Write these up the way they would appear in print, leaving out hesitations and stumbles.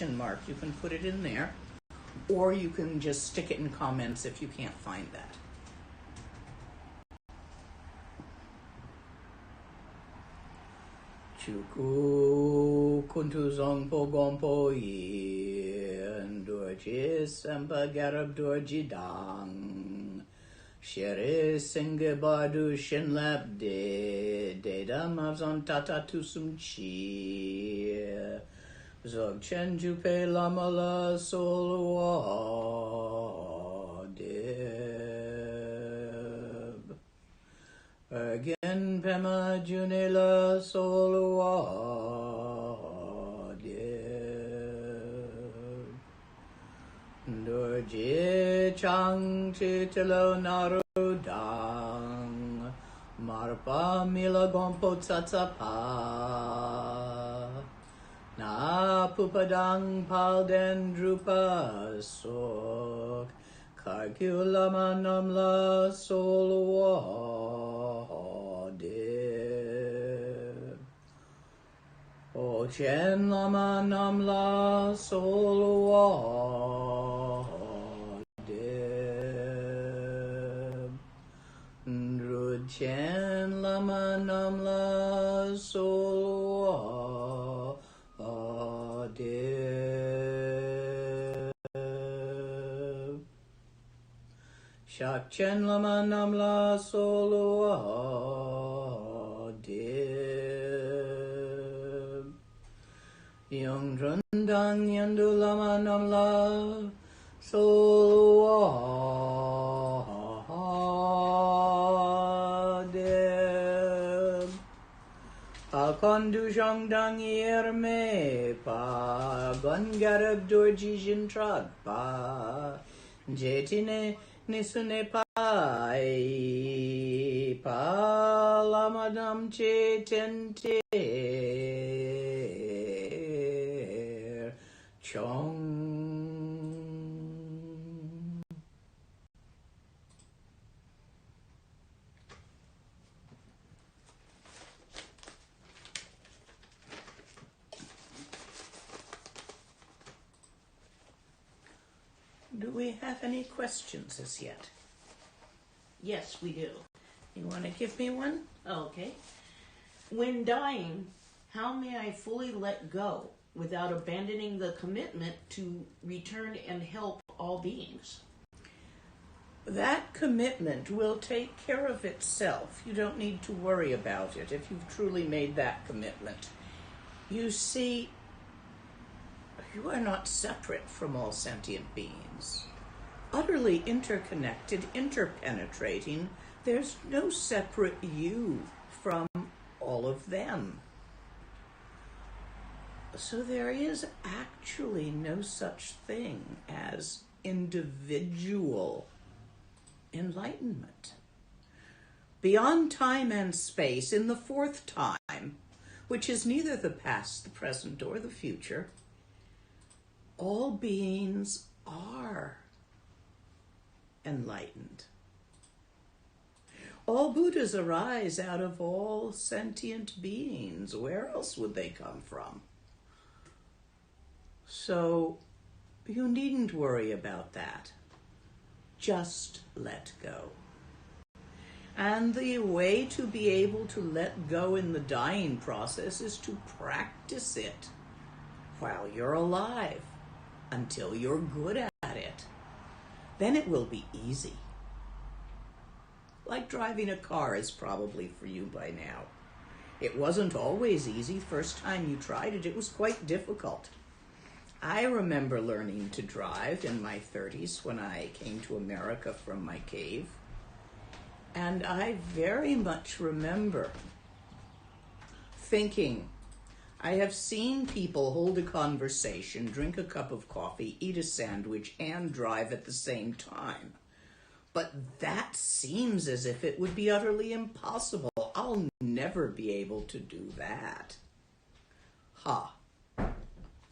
mark, you can put it in there, or you can just stick it in comments if you can't find that. Chuku kuntu zongpo gompo yin dorji sempa garab dorji dang shere singe bardu shinlap de damavzon tata tusum chi zog chen jupe lamala solwa deb again pema junela solwa deb dorje chang chitelo narudang marpa mila gompo tsatsapa na pupadang palden drupa sok kargula manamla solwa de o chen lama namla solwa de ndru chen lama namla solwa Shak chen lama namla solwa deb Yung drundang yandu lama namla solwa deb Alkondu jongdang yerme pa gongarab dorji jintrag pa jetine nisune pai pa lamadam chetente chong. Do we have any questions as yet? Yes, we do. You want to give me one? Okay. When dying, how may I fully let go without abandoning the commitment to return and help all beings? That commitment will take care of itself. You don't need to worry about it if you've truly made that commitment. You see, you are not separate from all sentient beings. Utterly interconnected, interpenetrating, there's no separate you from all of them. So there is actually no such thing as individual enlightenment. Beyond time and space, in the fourth time, which is neither the past, the present, or the future, all beings are enlightened. All Buddhas arise out of all sentient beings. Where else would they come from? So you needn't worry about that. Just let go. And the way to be able to let go in the dying process is to practice it while you're alive, until you're good at it. Then it will be easy. Like driving a car is probably for you by now. It wasn't always easy. First time you tried it, it was quite difficult. I remember learning to drive in my 30s when I came to America from my cave. And I very much remember thinking, I have seen people hold a conversation, drink a cup of coffee, eat a sandwich, and drive at the same time. But that seems as if it would be utterly impossible. I'll never be able to do that.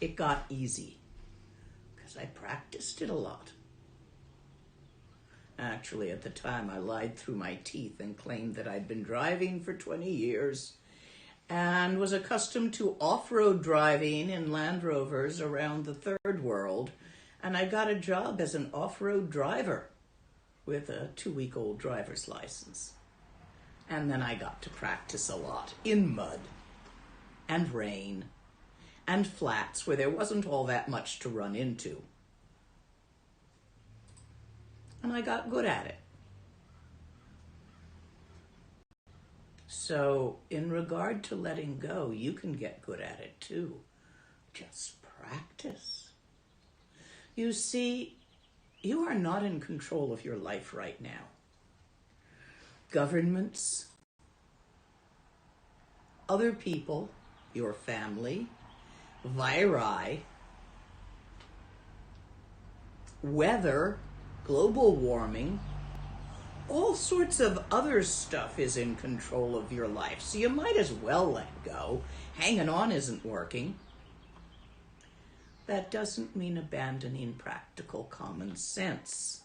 It got easy because I practiced it a lot. Actually, at the time, I lied through my teeth and claimed that I'd been driving for 20 years. and was accustomed to off-road driving in Land Rovers around the third world, and I got a job as an off-road driver with a 2-week-old driver's license. And then I got to practice a lot in mud and rain and flats where there wasn't all that much to run into. And I got good at it. So in regard to letting go, you can get good at it too. Just practice. You see, you are not in control of your life right now. Governments, other people, your family, viri, weather, global warming, all sorts of other stuff is in control of your life. So you might as well let go. Hanging on isn't working. That doesn't mean abandoning practical common sense.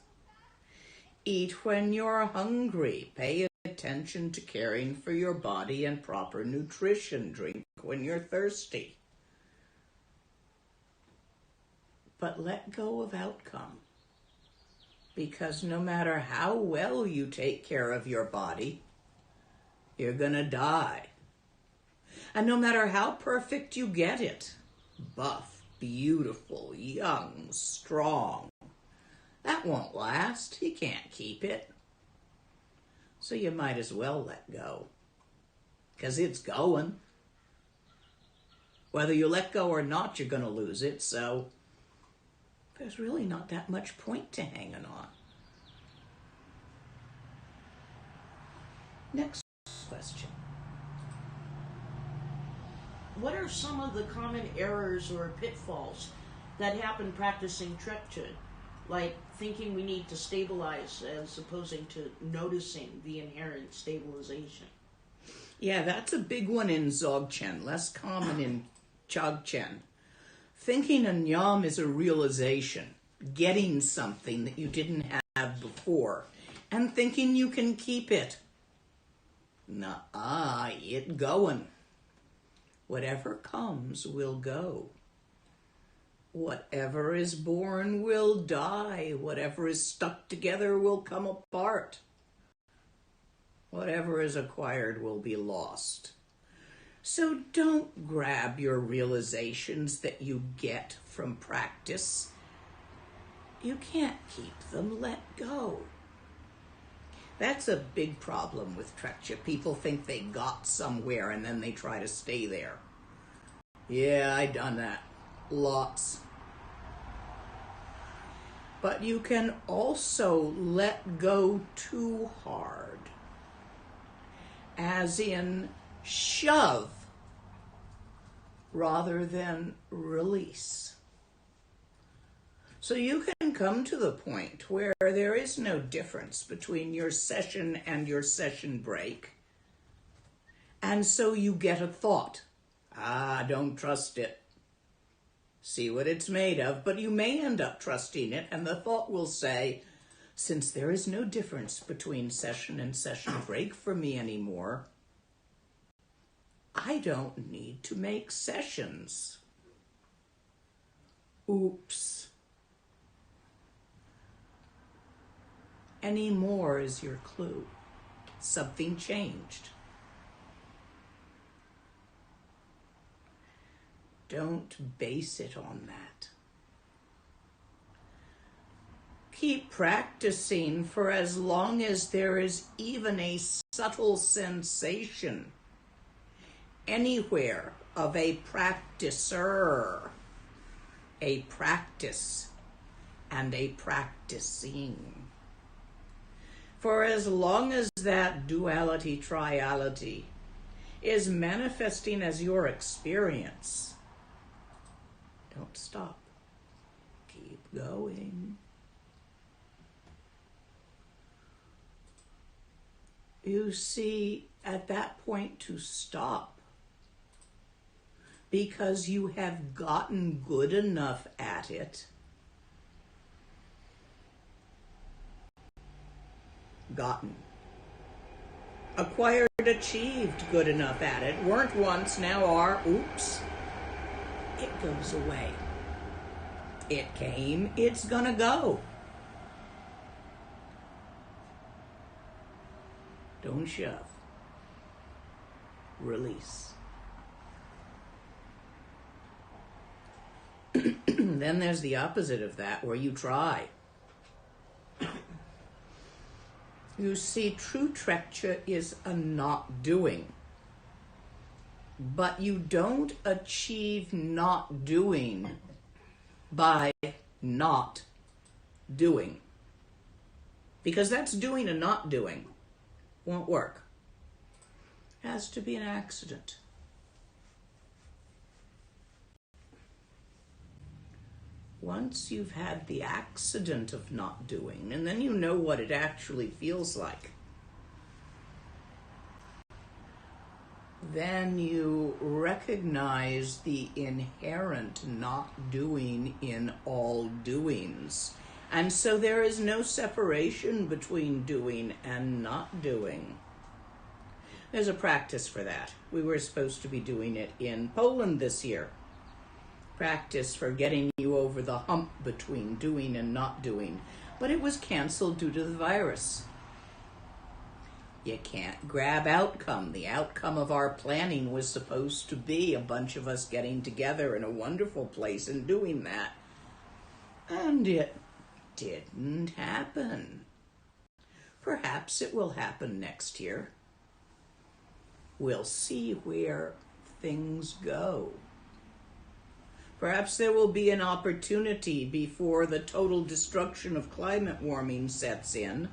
Eat when you're hungry. Pay attention to caring for your body and proper nutrition. Drink when you're thirsty. But let go of outcome. Because no matter how well you take care of your body, you're gonna die. And no matter how perfect you get it, buff, beautiful, young, strong, that won't last. You can't keep it. So you might as well let go. Because it's going. Whether you let go or not, you're going to lose it. So there's really not that much point to hanging on. Next question. What are some of the common errors or pitfalls that happen practicing Trekcha? Like thinking we need to stabilize as opposed to noticing the inherent stabilization. Yeah, that's a big one in Dzogchen, less common in Chogchen. Thinking a nyam is a realization, getting something that you didn't have before, and thinking you can keep it. Nuh-uh, it going. Whatever comes will go. Whatever is born will die. Whatever is stuck together will come apart. Whatever is acquired will be lost. So don't grab your realizations that you get from practice. You can't keep them. Let go. That's a big problem with Trekcha. People think they got somewhere and then they try to stay there. Yeah, I done that. Lots. But you can also let go too hard. As in shove rather than release. So you can come to the point where there is no difference between your session and your session break. And so you get a thought. Don't trust it. See what it's made of, but you may end up trusting it, and the thought will say, since there is no difference between session and session break for me anymore, I don't need to make sessions. Oops. Anymore is your clue. Something changed. Don't base it on that. Keep practicing for as long as there is even a subtle sensation anywhere of a practicer, a practice, and a practicing. For as long as that duality, triality is manifesting as your experience, don't stop. Keep going. You see, at that point to stop, because you have gotten good enough at it, acquired, achieved good enough at it, weren't once, now are, oops, it goes away. It came, it's gonna go. Don't shove. Release. Then there's the opposite of that, where you try. You see, true trekcha is a not doing. But you don't achieve not doing by not doing. Because that's doing and not doing. Won't work. Has to be an accident. Once you've had the accident of not doing, and then you know what it actually feels like, then you recognize the inherent not doing in all doings. And so there is no separation between doing and not doing. There's a practice for that. We were supposed to be doing it in Poland this year. Practice for getting you over the hump between doing and not doing. But it was canceled due to the virus. You can't grab outcome. The outcome of our planning was supposed to be a bunch of us getting together in a wonderful place and doing that. And it didn't happen. Perhaps it will happen next year. We'll see where things go. Perhaps there will be an opportunity before the total destruction of climate warming sets in,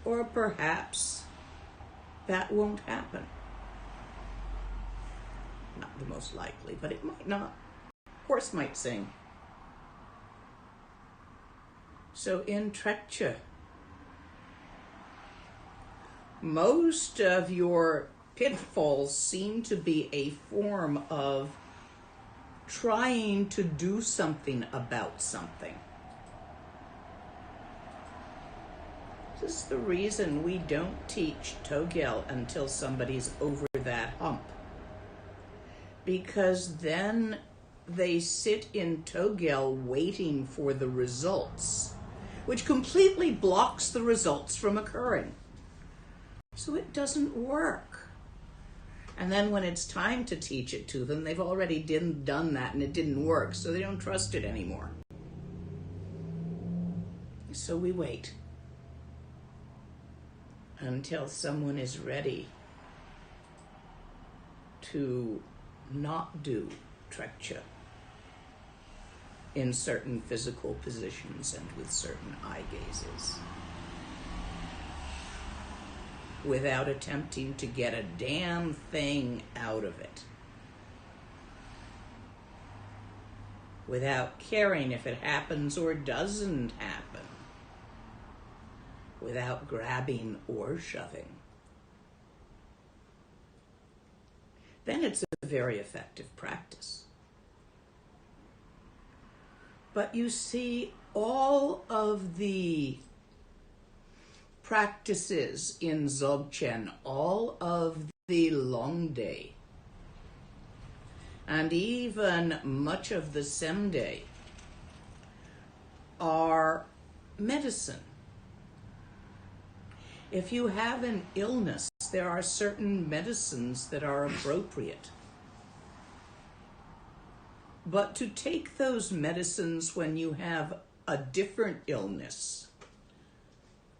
or perhaps that won't happen. Not the most likely, but it might not. Horse might sing. So in trekcha, most of your pitfalls seem to be a form of trying to do something about something. This is the reason we don't teach Togel until somebody's over that hump. Because then they sit in Togel waiting for the results, which completely blocks the results from occurring. So it doesn't work. And then when it's time to teach it to them, they've already done that and it didn't work, so they don't trust it anymore. So we wait until someone is ready to not do trekcha in certain physical positions and with certain eye gazes, without attempting to get a damn thing out of it, without caring if it happens or doesn't happen, without grabbing or shoving. Then it's a very effective practice. But you see, all of the practices in Dzogchen, all of the long day, and even much of the Semday are medicine. If you have an illness, there are certain medicines that are appropriate. But to take those medicines when you have a different illness,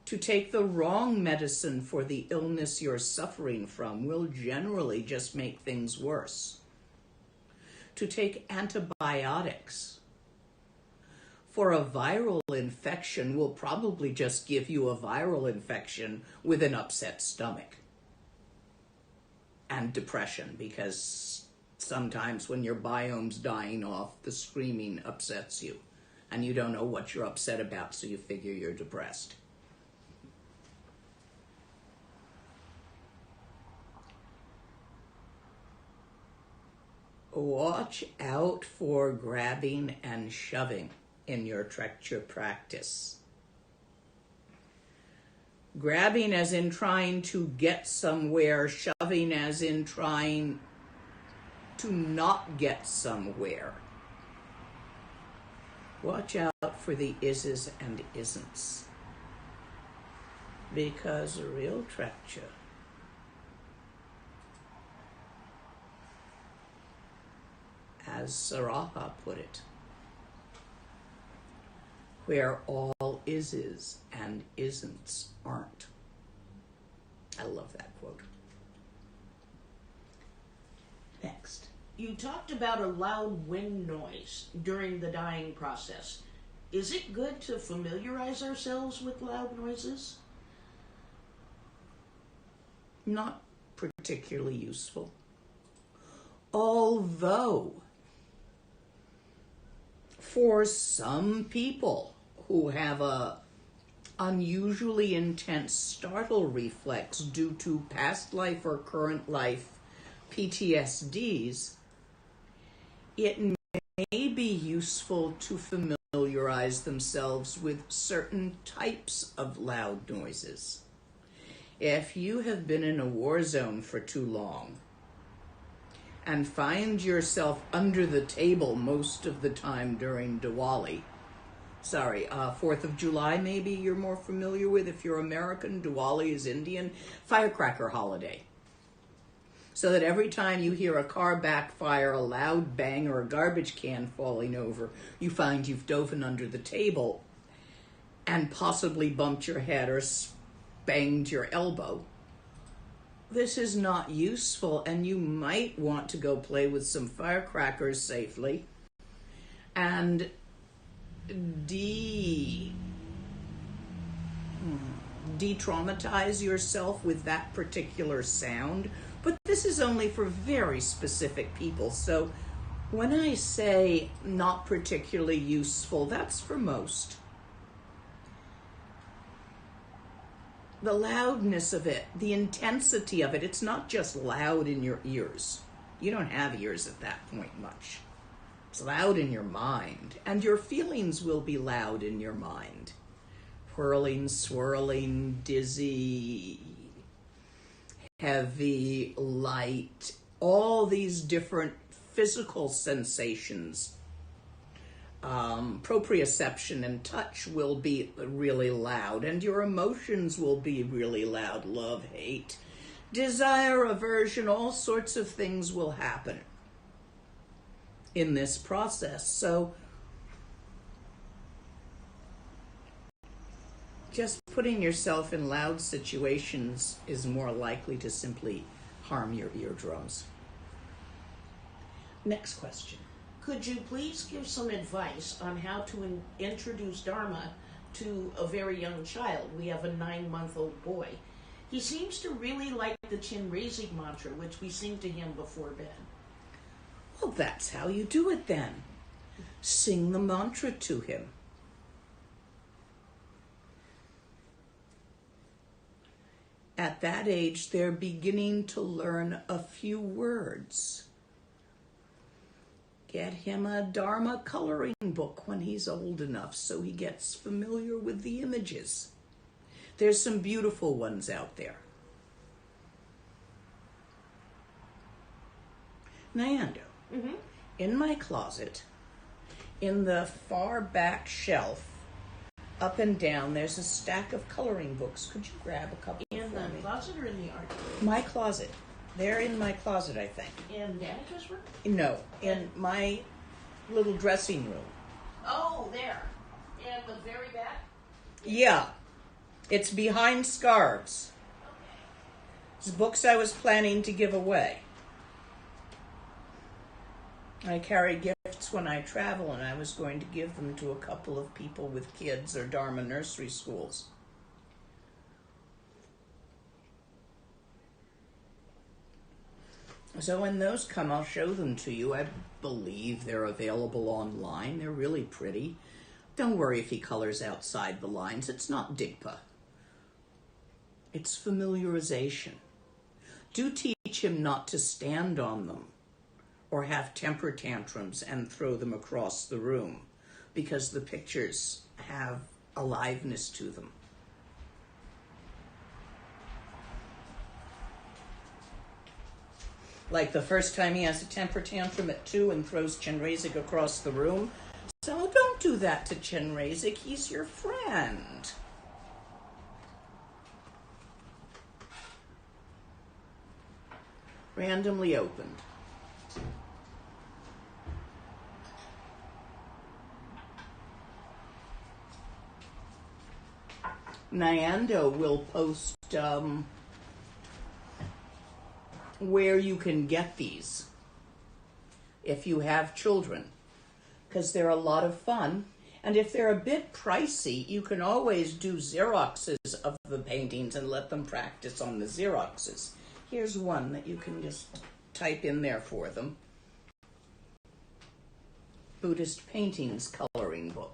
to take the wrong medicine for the illness you're suffering from will generally just make things worse. To take antibiotics for a viral infection will probably just give you a viral infection with an upset stomach and depression, because sometimes when your biome's dying off, the screaming upsets you and you don't know what you're upset about, so you figure you're depressed. Watch out for grabbing and shoving in your trekcha practice. Grabbing as in trying to get somewhere, shoving as in trying to not get somewhere. Watch out for the ises and isn'ts. Because a real treasure, as Saraha put it, where all ises and isn'ts aren't. I love that quote. Next. You talked about a loud wind noise during the dying process. Is it good to familiarize ourselves with loud noises? Not particularly useful. Although, for some people who have a unusually intense startle reflex due to past life or current life PTSDs, it may be useful to familiarize themselves with certain types of loud noises. If you have been in a war zone for too long and find yourself under the table most of the time during Diwali, 4th of July maybe you're more familiar with. If you're American, Diwali is Indian, firecracker holiday. So that every time you hear a car backfire, a loud bang, or a garbage can falling over, you find you've dove under the table and possibly bumped your head or banged your elbow. This is not useful, and you might want to go play with some firecrackers safely and de-traumatize yourself with that particular sound. But this is only for very specific people. So when I say not particularly useful, that's for most. The loudness of it, the intensity of it, it's not just loud in your ears. You don't have ears at that point much. It's loud in your mind, and your feelings will be loud in your mind. Whirling, swirling, dizzy, heavy, light, all these different physical sensations. Proprioception and touch will be really loud, and your emotions will be really loud. Love, hate, desire, aversion, all sorts of things will happen in this process. So just putting yourself in loud situations is more likely to simply harm your eardrums. Next question. Could you please give some advice on how to introduce Dharma to a very young child? We have a 9-month-old boy. He seems to really like the Chinrezig mantra, which we sing to him before bed. Well, that's how you do it then. Sing the mantra to him. At that age, they're beginning to learn a few words. Get him a Dharma coloring book when he's old enough so he gets familiar with the images. There's some beautiful ones out there. Nyando, in my closet, in the far back shelf, up and down, there's a stack of coloring books. Could you grab a couple in for me? In the closet or in the art room? My closet. They're in my closet, I think. In Danica's room? No, in my little dressing room. Oh, there. In the very back? Yeah. It's behind scarves. Okay. It's books I was planning to give away. I carry gifts when I travel, and I was going to give them to a couple of people with kids or Dharma nursery schools. So when those come, I'll show them to you. I believe they're available online. They're really pretty. Don't worry if he colors outside the lines. It's not Digpa. It's familiarization. Do teach him not to stand on them or have temper tantrums and throw them across the room, because the pictures have aliveness to them. Like the first time he has a temper tantrum at 2 and throws Chenrezig across the room. So don't do that to Chenrezig. He's your friend. Randomly opened. Nyando will post where you can get these if you have children, because they're a lot of fun. And if they're a bit pricey, you can always do Xeroxes of the paintings and let them practice on the Xeroxes. Here's one that you can just type in there for them. Buddhist Paintings Coloring Book.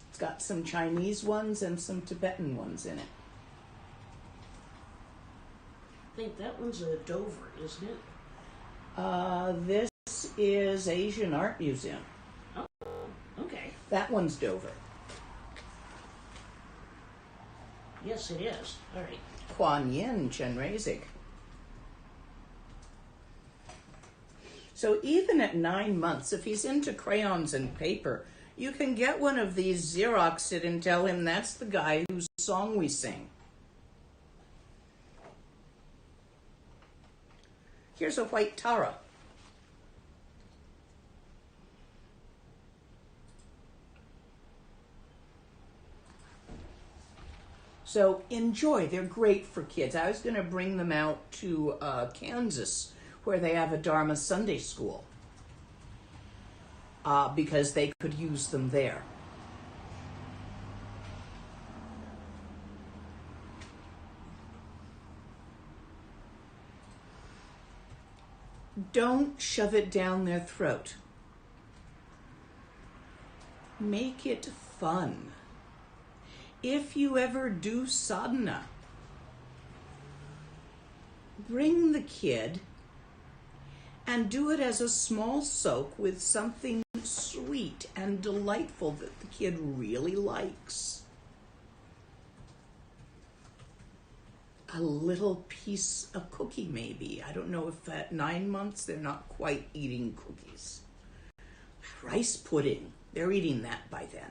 It's got some Chinese ones and some Tibetan ones in it. I think that one's a Dover, isn't it? This is Asian Art Museum. Oh, okay. That one's Dover. Yes, it is. All right. Kuan Yin Chenrezig. So even at 9 months, if he's into crayons and paper, you can get one of these, Xerox it, and tell him that's the guy whose song we sing. Here's a white Tara. So enjoy. They're great for kids. I was going to bring them out to Kansas, where they have a Dharma Sunday school, because they could use them there. Don't shove it down their throat. Make it fun. If you ever do sadhana, bring the kid and do it as a small soak with something sweet and delightful that the kid really likes. A little piece of cookie, maybe. I don't know if at 9 months they're not quite eating cookies. Rice pudding, they're eating that by then.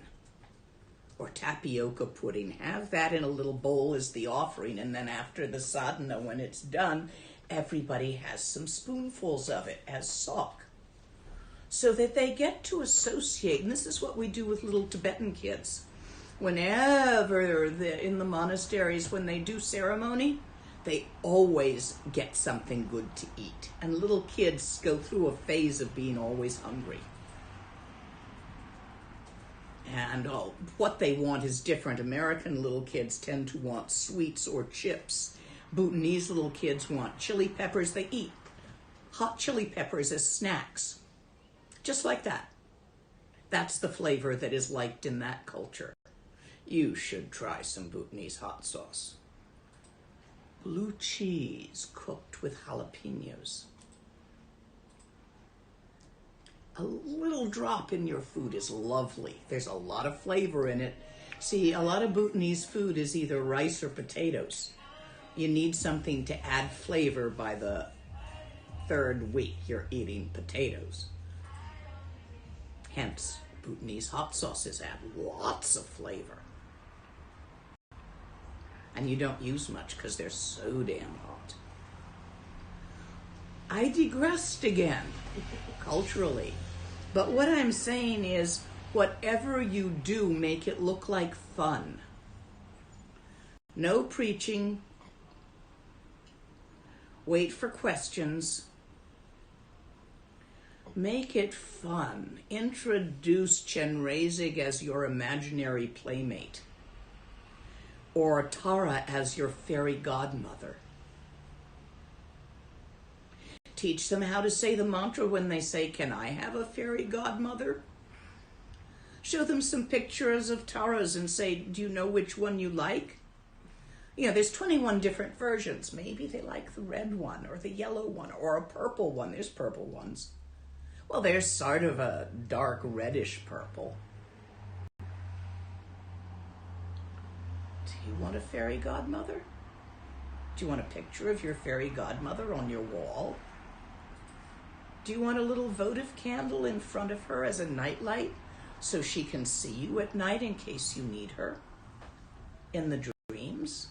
Or tapioca pudding. Have that in a little bowl as the offering, and then after the sadhana, when it's done, everybody has some spoonfuls of it as sok, so that they get to associate. And this is what we do with little Tibetan kids. Whenever they're in the monasteries, when they do ceremony, they always get something good to eat. And little kids go through a phase of being always hungry. And what they want is different. American little kids tend to want sweets or chips. Bhutanese little kids want chili peppers. They eat hot chili peppers as snacks. Just like that. That's the flavor that is liked in that culture. You should try some Bhutanese hot sauce. Blue cheese cooked with jalapenos. A little drop in your food is lovely. There's a lot of flavor in it. See, a lot of Bhutanese food is either rice or potatoes. You need something to add flavor by the 3rd week. You're eating potatoes. Hence, Bhutanese hot sauces add lots of flavor. And you don't use much because they're so damn hot. I digressed again, culturally. But what I'm saying is, whatever you do, make it look like fun. No preaching. Wait for questions. Make it fun. Introduce Chenrezig as your imaginary playmate, or Tara as your fairy godmother. Teach them how to say the mantra when they say, "Can I have a fairy godmother?" Show them some pictures of Taras and say, "Do you know which one you like?" You know, there's 21 different versions. Maybe they like the red one or the yellow one or a purple one. There's purple ones. Well, there's sort of a dark reddish purple. you want a fairy godmother? Do you want a picture of your fairy godmother on your wall? Do you want a little votive candle in front of her as a nightlight so she can see you at night in case you need her in the dreams?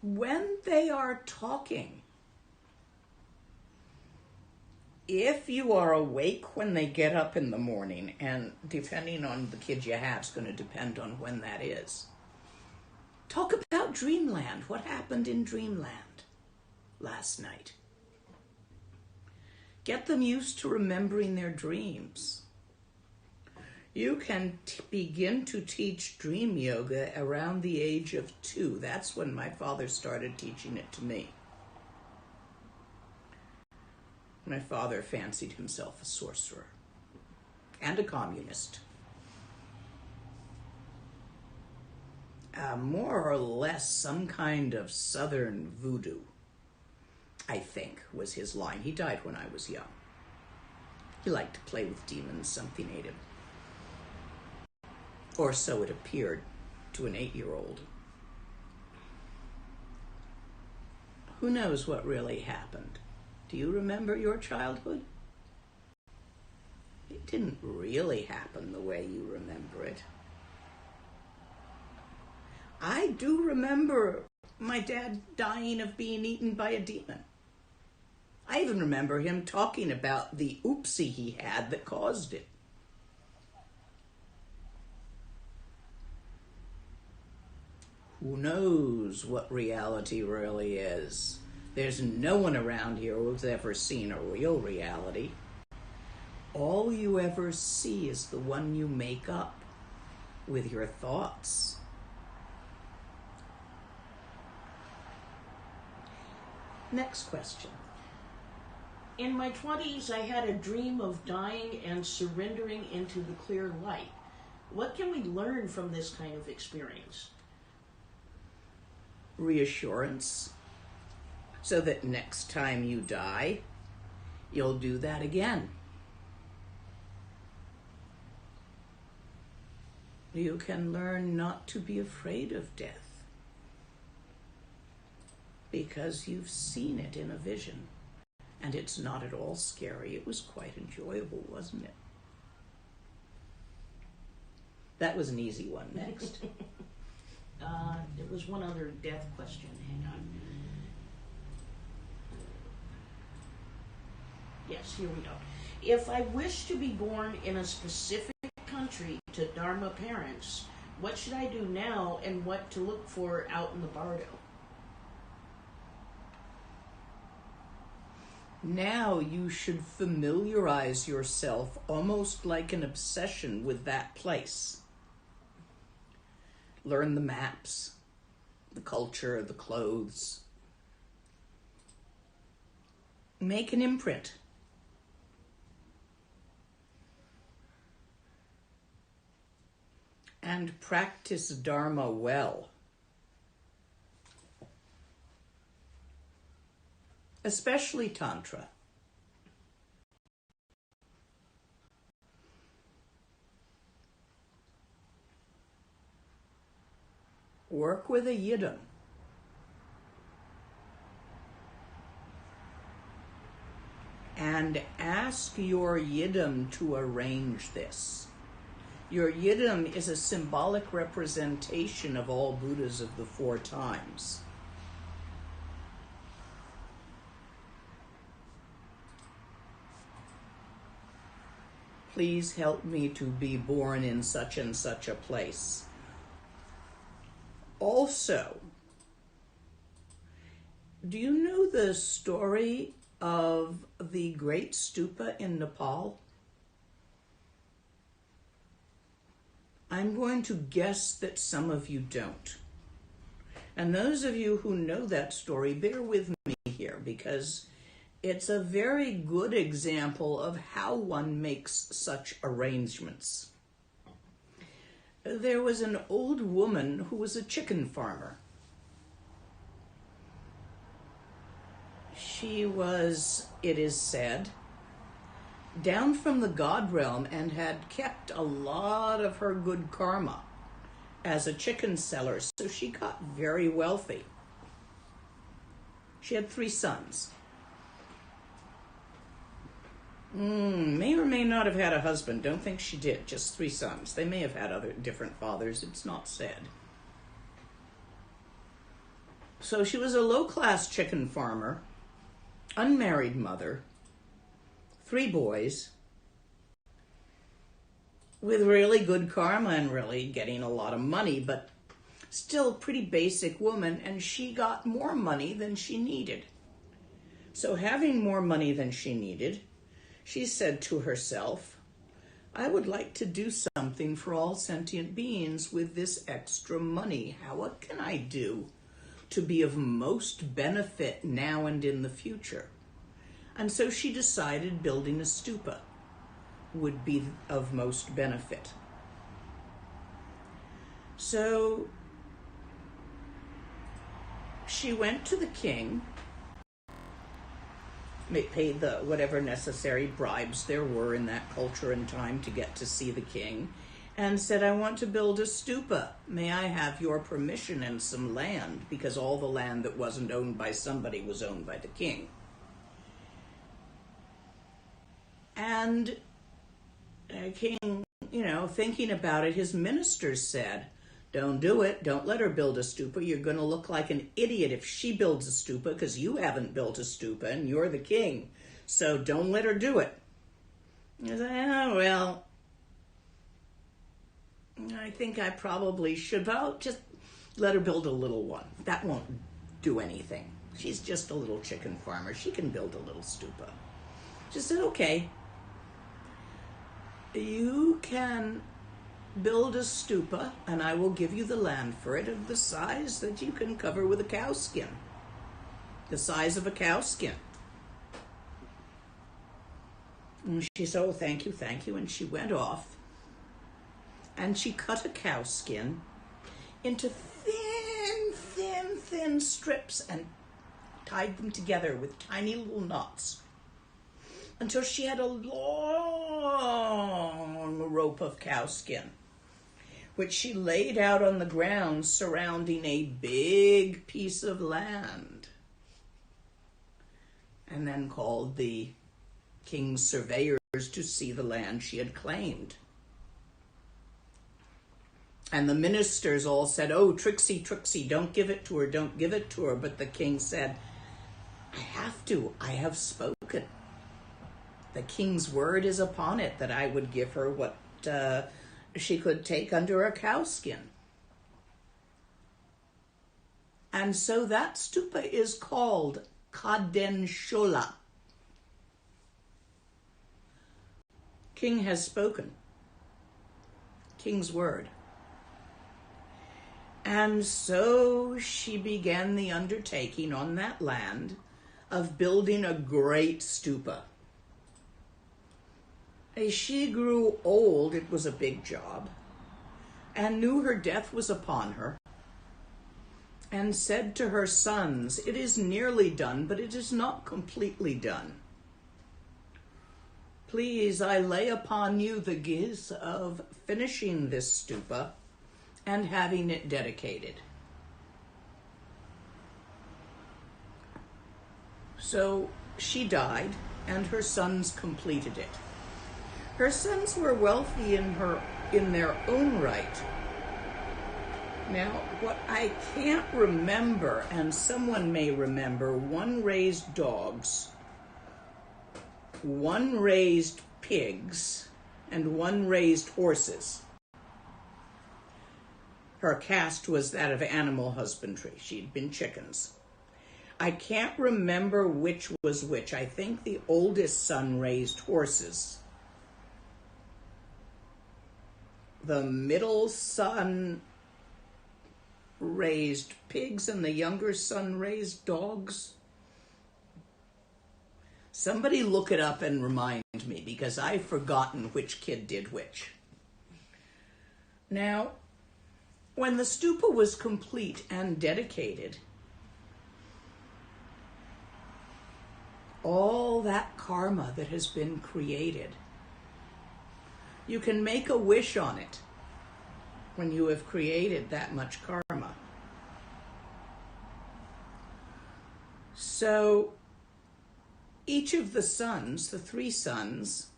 When they are talking, if you are awake when they get up in the morning, and depending on the kid you have, it's going to depend on when that is, talk about dreamland. What happened in dreamland last night? Get them used to remembering their dreams. You can begin to teach dream yoga around the age of 2. That's when my father started teaching it to me. My father fancied himself a sorcerer and a communist. More or less some kind of southern voodoo, I think, was his line. He died when I was young. He liked to play with demons, something ate him. Or so it appeared to an 8-year-old. Who knows what really happened? Do you remember your childhood? It didn't really happen the way you remember it. I do remember my dad dying of being eaten by a demon. I even remember him talking about the oopsie he had that caused it. Who knows what reality really is? There's no one around here who's ever seen a real reality. All you ever see is the one you make up with your thoughts. Next question. In my 20s, I had a dream of dying and surrendering into the clear light. What can we learn from this kind of experience? Reassurance, so that next time you die, you'll do that again. You can learn not to be afraid of death because you've seen it in a vision, and it's not at all scary. It was quite enjoyable, wasn't it? That was an easy one. Next. There was one other death question. Hang on. Yes, here we go. If I wish to be born in a specific country to Dharma parents, what should I do now and what to look for out in the bardo? Now you should familiarize yourself almost like an obsession with that place. Learn the maps, the culture, the clothes. Make an imprint. And practice Dharma well. Especially Tantra. Work with a yidam. And ask your yidam to arrange this. Your yidam is a symbolic representation of all Buddhas of the 4 times. Please help me to be born in such and such a place. Also, do you know the story of the Great Stupa in Nepal? I'm going to guess that some of you don't. And those of you who know that story, bear with me here, because it's a very good example of how one makes such arrangements. There was an old woman who was a chicken farmer. She was, it is said, down from the god realm and had kept a lot of her good karma as a chicken seller, so she got very wealthy. She had 3 sons. May or may not have had a husband. Don't think she did. Just 3 sons. They may have had other different fathers. It's not said. So she was a low-class chicken farmer, unmarried mother, 3 boys, with really good karma and really getting a lot of money, but still a pretty basic woman, and she got more money than she needed. So having more money than she needed, she said to herself, I would like to do something for all sentient beings with this extra money. What can I do to be of most benefit now and in the future? And so she decided building a stupa would be of most benefit. So she went to the king, paid the whatever necessary bribes there were in that culture and time to get to see the king, and said, I want to build a stupa. May I have your permission and some land? Because all the land that wasn't owned by somebody was owned by the king. And the king, thinking about it, his ministers said, don't do it. Don't let her build a stupa. You're going to look like an idiot if she builds a stupa because you haven't built a stupa and you're the king. So don't let her do it. He said, oh, well, I think I probably should, but I'll just let her build a little one. That won't do anything. She's just a little chicken farmer. She can build a little stupa. She said, okay. You can build a stupa, and I will give you the land for it of the size that you can cover with a cow skin. The size of a cow skin. And she said, oh, thank you. And she went off, and she cut a cow skin into thin strips and tied them together with tiny little knots until she had a long rope of cow skin, which she laid out on the ground surrounding a big piece of land, and then called the king's surveyors to see the land she had claimed. And the ministers all said, oh, Trixie, don't give it to her. But the king said, I have to. I have spoken. The king's word is upon it that I would give her what she could take under a cow skin. And so that stupa is called Kaden Shola. King has spoken. King's word. And so she began the undertaking on that land of building a great stupa. As she grew old, it was a big job, and knew her death was upon her, and said to her sons, it is nearly done, but it is not completely done. Please, I lay upon you the giz of finishing this stupa and having it dedicated. So she died, and her sons completed it. Her sons were wealthy in their own right. Now, what I can't remember, and someone may remember, one raised dogs, one raised pigs, and one raised horses. Her caste was that of animal husbandry. She'd been chickens. I can't remember which was which. I think the oldest son raised horses. The middle son raised pigs, and the younger son raised dogs. Somebody look it up and remind me, because I've forgotten which kid did which. Now, when the stupa was complete and dedicated, all that karma that has been created. You can make a wish on it when you have created that much karma. So each of the sons, the three sons,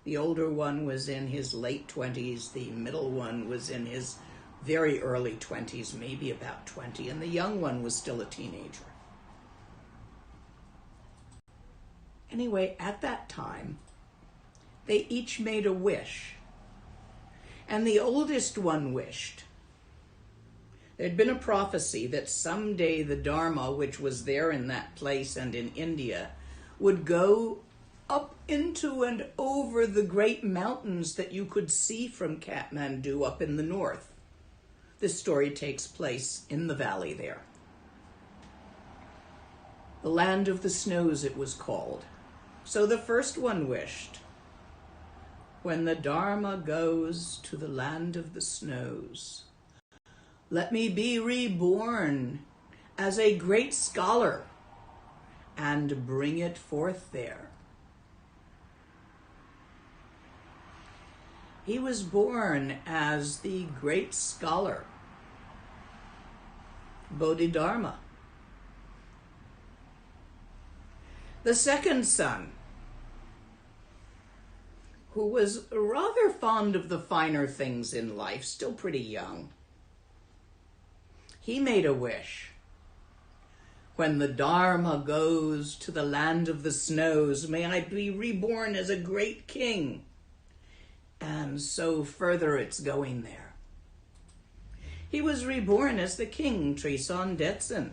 the older one was in his late 20s, the middle one was in his very early 20s, maybe about 20, and the young one was still a teenager. Anyway, at that time, they each made a wish. And the oldest one wished. There'd been a prophecy that someday the Dharma, which was there in that place and in India, would go up into and over the great mountains that you could see from Kathmandu up in the north. This story takes place in the valley there. The land of the snows, it was called. So the first one wished, when the Dharma goes to the land of the snows, let me be reborn as a great scholar and bring it forth there. He was born as the great scholar, Bodhidharma. The second son, who was rather fond of the finer things in life, still pretty young, he made a wish. When the Dharma goes to the land of the snows, may I be reborn as a great king. And so further it's going there. He was reborn as the king, Treson Detsen.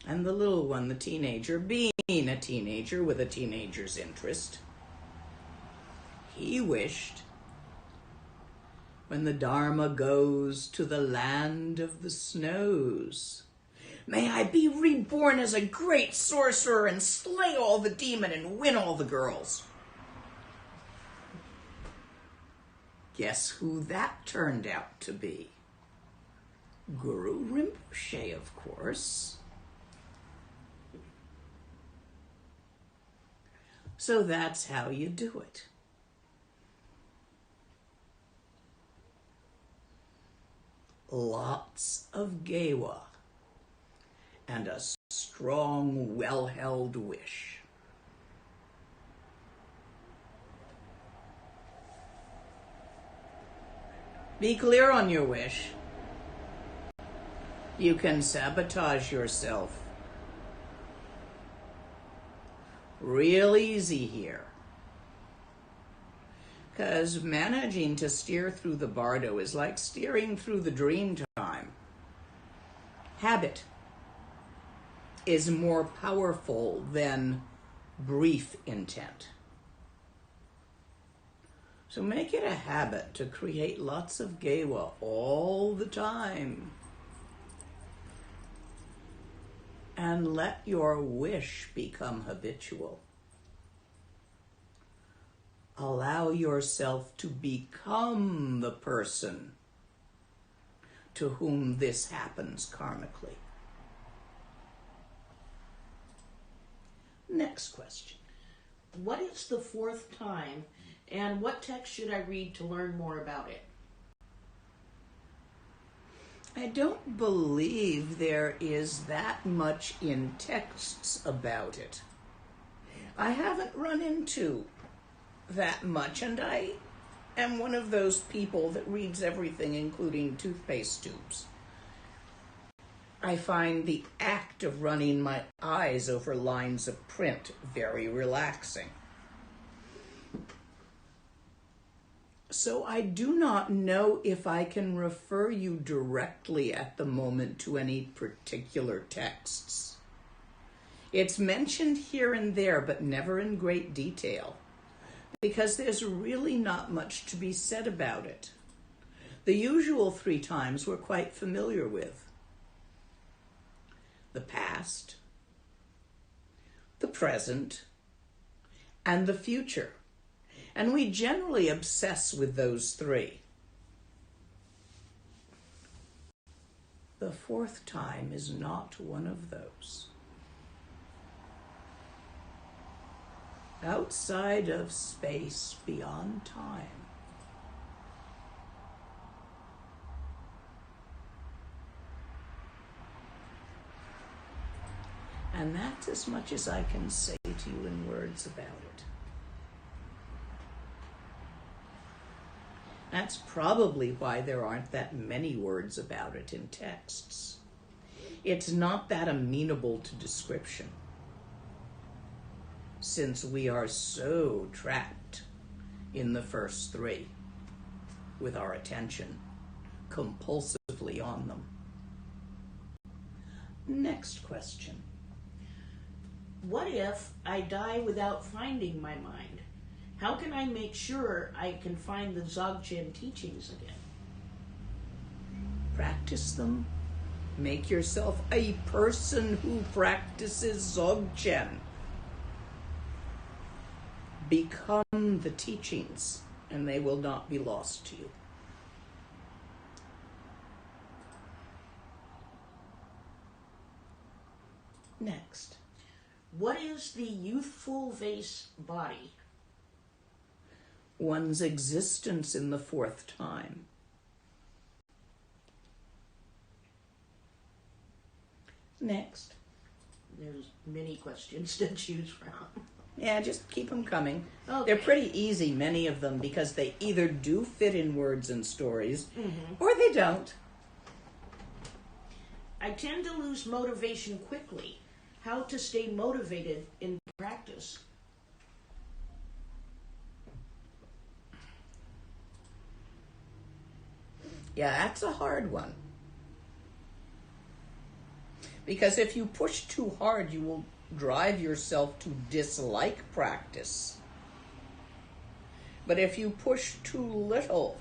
And the little one, the teenager, being a teenager with a teenager's interest, he wished, when the Dharma goes to the land of the snows, may I be reborn as a great sorcerer and slay all the demon and win all the girls. Guess who that turned out to be? Guru Rinpoche, of course. So that's how you do it. Lots of gewa and a strong, well-held wish. Be clear on your wish. You can sabotage yourself. Real easy here. Because managing to steer through the bardo is like steering through the dream time. Habit is more powerful than brief intent. So make it a habit to create lots of gewa all the time. And let your wish become habitual. Allow yourself to become the person to whom this happens karmically. Next question. What is the fourth time, and what text should I read to learn more about it? I don't believe there is that much in texts about it. I haven't run into that much, and I am one of those people that reads everything, including toothpaste tubes. I find the act of running my eyes over lines of print very relaxing. So I do not know if I can refer you directly at the moment to any particular texts. It's mentioned here and there, but never in great detail, because there's really not much to be said about it. The usual 3 times we're quite familiar with. The past, the present, and the future. And we generally obsess with those 3. The 4th time is not one of those. outside of space, beyond time. And that's as much as I can say to you in words about it. That's probably why there aren't that many words about it in texts. It's not that amenable to description, since we are so trapped in the first three with our attention compulsively on them. Next question. What if I die without finding my mind? How can I make sure I can find the Dzogchen teachings again? Practice them. Make yourself a person who practices Dzogchen. Become the teachings, and they will not be lost to you. Next. What is the youthful vase body? One's existence in the fourth time. Next. There's many questions to choose from. Yeah, just keep them coming. Okay. They're pretty easy, many of them, because they either do fit in words and stories, or they don't. I tend to lose motivation quickly. How to stay motivated in practice? Yeah, that's a hard one. Because if you push too hard, you will drive yourself to dislike practice. But if you push too little,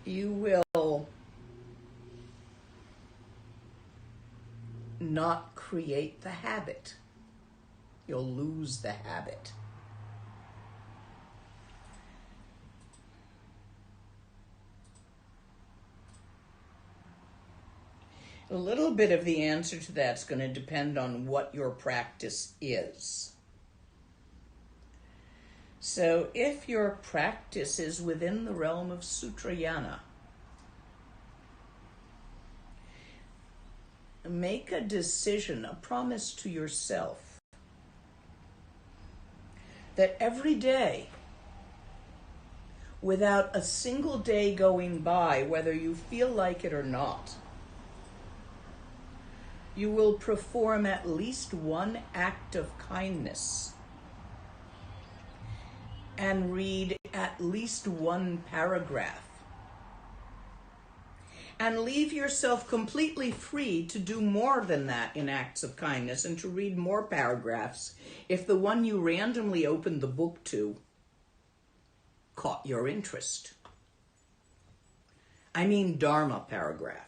you will not create the habit. You'll lose the habit. A little bit of the answer to that's going to depend on what your practice is. So if your practice is within the realm of Sutrayana, make a decision, a promise to yourself, that every day, without a single day going by, whether you feel like it or not, you will perform at least one act of kindness and read at least one paragraph. And leave yourself completely free to do more than that in acts of kindness and to read more paragraphs if the one you randomly opened the book to caught your interest. I mean Dharma paragraph.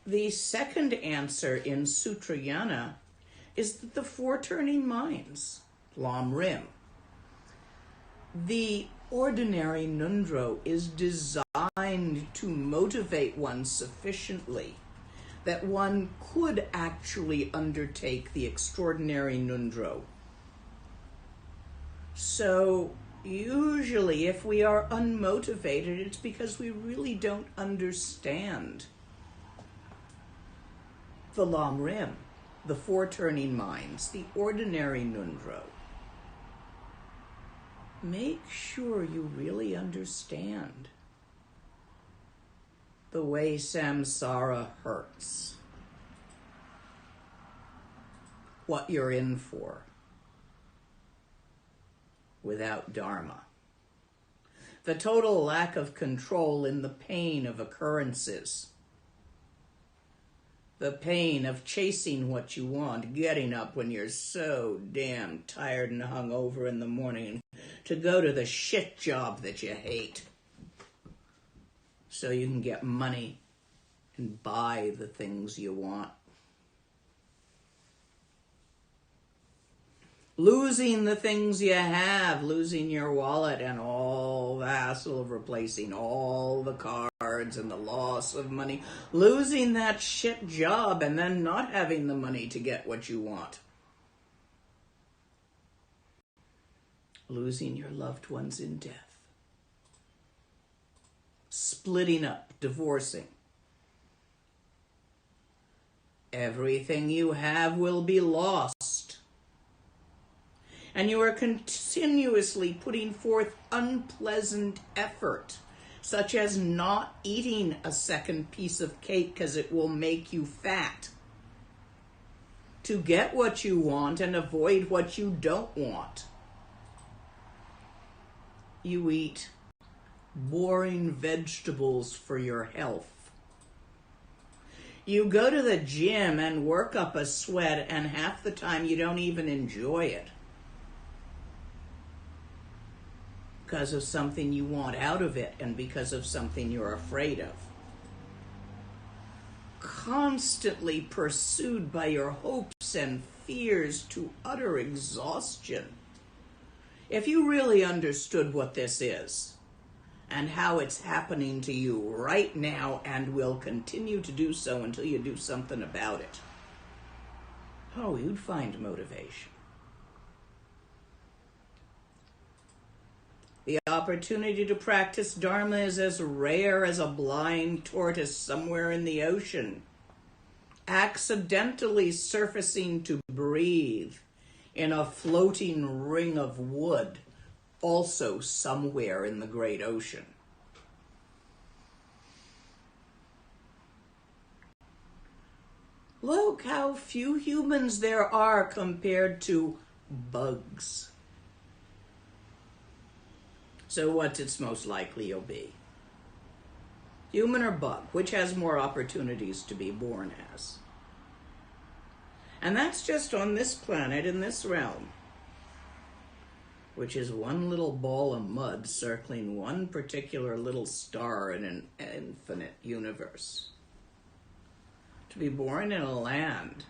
The second answer in Sutrayana is that the four turning minds, Lam Rim. The ordinary Nundro is designed to motivate one sufficiently that one could actually undertake the extraordinary Nundro. So usually if we are unmotivated, it's because we really don't understand the Lam Rim, the four turning minds, the ordinary Nundro. Make sure you really understand the way samsara hurts, what you're in for without Dharma, the total lack of control in the pain of occurrences, the pain of chasing what you want, getting up when you're so damn tired and hungover in the morning to go to the shit job that you hate so you can get money and buy the things you want. losing the things you have, losing your wallet and all the hassle of replacing all the cards and the loss of money, losing that shit job and then not having the money to get what you want, losing your loved ones in death, splitting up, divorcing. Everything you have will be lost. And you are continuously putting forth unpleasant effort, such as not eating a second piece of cake because it will make you fat, to get what you want and avoid what you don't want. You eat boring vegetables for your health. You go to the gym and work up a sweat, and half the time you don't even enjoy it because of something you want out of it and because of something you're afraid of. Constantly pursued by your hopes and fears to utter exhaustion. If you really understood what this is, and how it's happening to you right now and will continue to do so until you do something about it, oh, you'd find motivation. The opportunity to practice Dharma is as rare as a blind tortoise somewhere in the ocean, accidentally surfacing to breathe in a floating ring of wood, also somewhere in the great ocean. Look how few humans there are compared to bugs. So what's its most likely you'll be? Human or bug? Which has more opportunities to be born as? And that's just on this planet, in this realm, which is one little ball of mud circling one particular little star in an infinite universe. To be born in a land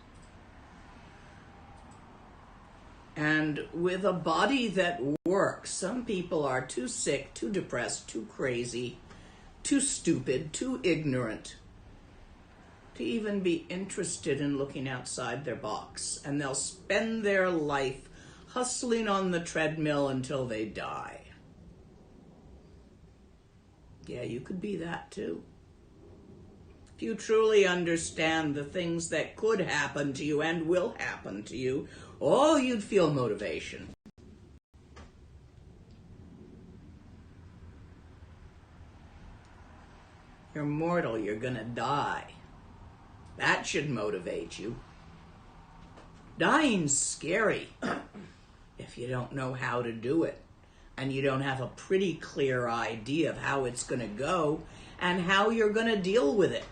and with a body that works. Some people are too sick, too depressed, too crazy, too stupid, too ignorant to even be interested in looking outside their box. And they'll spend their life hustling on the treadmill until they die. Yeah, you could be that too. If you truly understand the things that could happen to you and will happen to you, oh, you'd feel motivation. You're mortal, you're gonna die. That should motivate you. Dying's scary if you don't know how to do it, and you don't have a pretty clear idea of how it's gonna go and how you're gonna deal with it.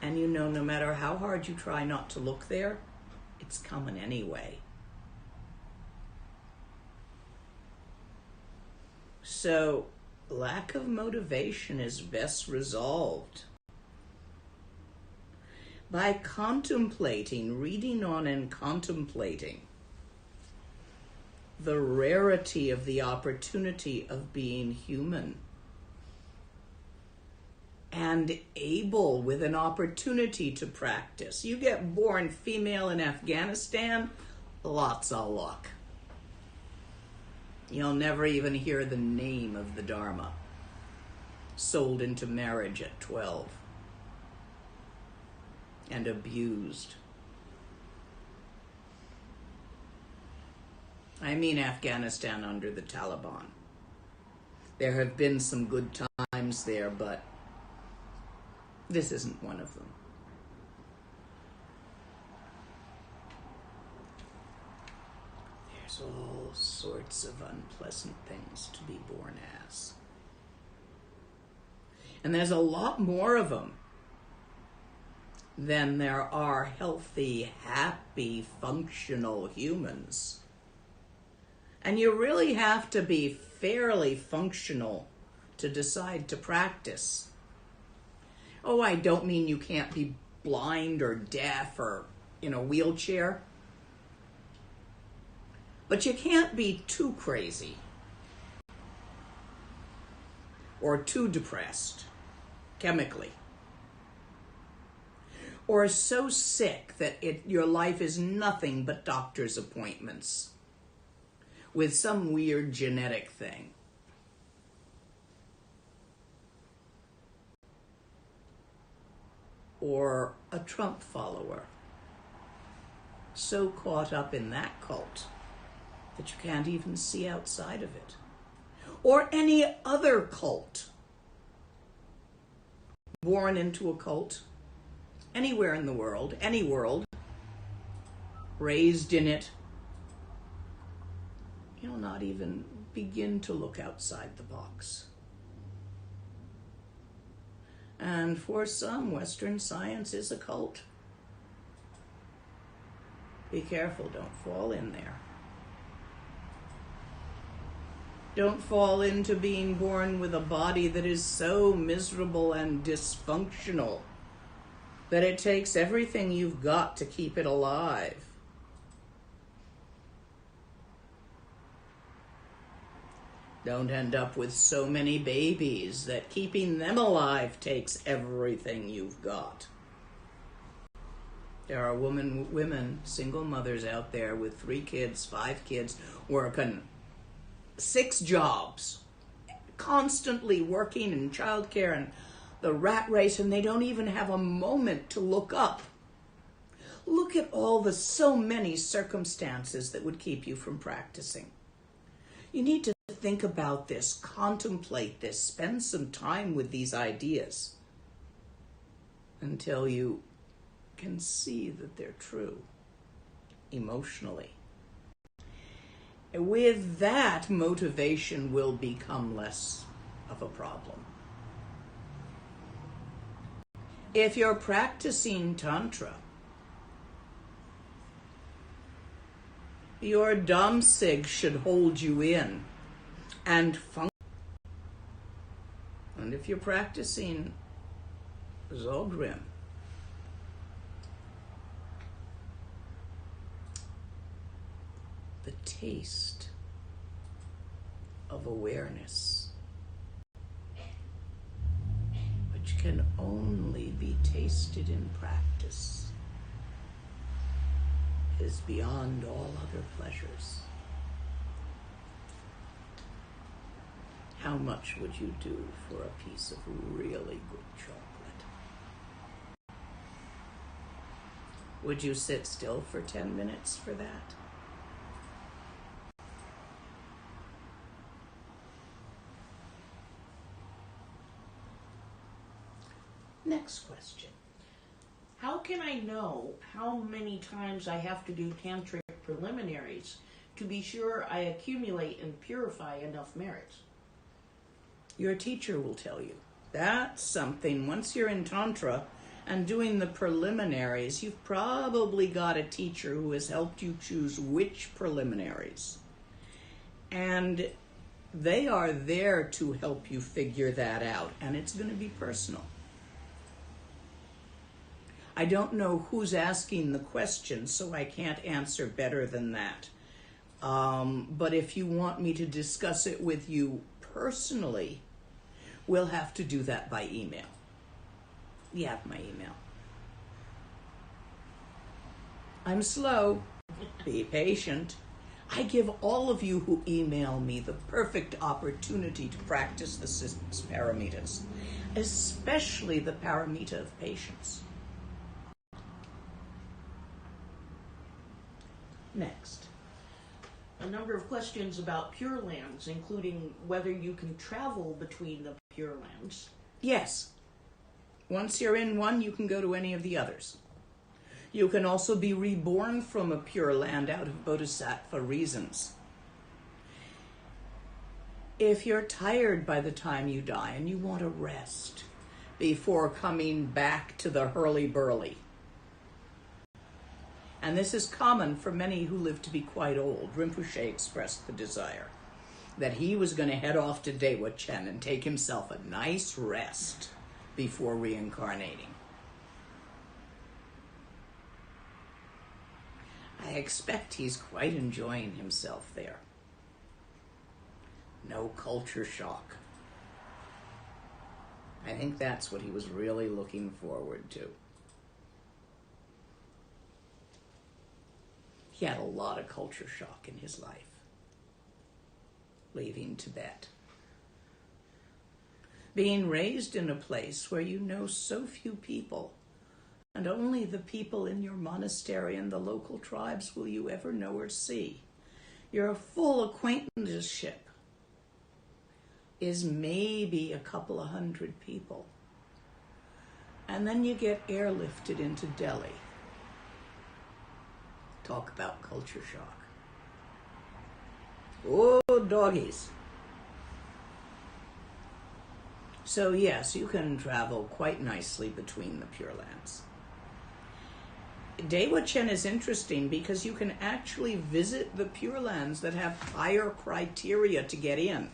And you know, no matter how hard you try not to look there, it's coming anyway. So, lack of motivation is best resolved by contemplating, reading on and contemplating the rarity of the opportunity of being human and able with an opportunity to practice. You get born female in Afghanistan, lots of luck. You'll never even hear the name of the Dharma. Sold into marriage at 12 and abused. I mean Afghanistan under the Taliban. There have been some good times there, but this isn't one of them. There's all sorts of unpleasant things to be born as. And there's a lot more of them than there are healthy, happy, functional humans. And you really have to be fairly functional to decide to practice. Oh, I don't mean you can't be blind or deaf or in a wheelchair. But you can't be too crazy or too depressed chemically, or so sick that your life is nothing but doctor's appointments with some weird genetic thing. Or a Trump follower, so caught up in that cult that you can't even see outside of it. Or any other cult. Born into a cult, anywhere in the world, any world, raised in it, you'll not even begin to look outside the box. And for some, Western science is a cult. Be careful, don't fall in there. Don't fall into being born with a body that is so miserable and dysfunctional that it takes everything you've got to keep it alive. Don't end up with so many babies that keeping them alive takes everything you've got. There are women, single mothers out there with 3 kids, 5 kids, working 6 jobs, constantly working in childcare and the rat race, and they don't even have a moment to look up. Look at all the so many circumstances that would keep you from practicing. You need to think about this, contemplate this, spend some time with these ideas until you can see that they're true emotionally. With that, motivation will become less of a problem. If you're practicing Tantra, your Dhamsig should hold you in and function. And if you're practicing Zogrim, the taste of awareness, which can only be tasted in practice, is beyond all other pleasures. How much would you do for a piece of really good chocolate? Would you sit still for 10 minutes for that? Next question. How can I know how many times I have to do tantric preliminaries to be sure I accumulate and purify enough merits? Your teacher will tell you. That's something, once you're in Tantra and doing the preliminaries, you've probably got a teacher who has helped you choose which preliminaries. And they are there to help you figure that out, and it's going to be personal. I don't know who's asking the question, so I can't answer better than that. But if you want me to discuss it with you personally, we'll have to do that by email. You have my email. I'm slow. Be patient. I give all of you who email me the perfect opportunity to practice the 6 paramitas, especially the paramita of patience. Next. A number of questions about Pure Lands, including whether you can travel between the Pure Lands. Yes. Once you're in one, you can go to any of the others. You can also be reborn from a Pure Land out of Bodhisattva reasons. If you're tired by the time you die and you want to rest before coming back to the hurly-burly, and this is common for many who live to be quite old. Rinpoche expressed the desire that he was going to head off to Dewa Chen and take himself a nice rest before reincarnating. I expect he's quite enjoying himself there. No culture shock. I think that's what he was really looking forward to. He had a lot of culture shock in his life, leaving Tibet. Being raised in a place where you know so few people, and only the people in your monastery and the local tribes will you ever know or see. Your full acquaintanceship is maybe a couple of hundred people. And then you get airlifted into Delhi. Talk about culture shock. Oh, doggies. So yes, you can travel quite nicely between the Pure Lands. Dewa Chen is interesting because you can actually visit the Pure Lands that have higher criteria to get in.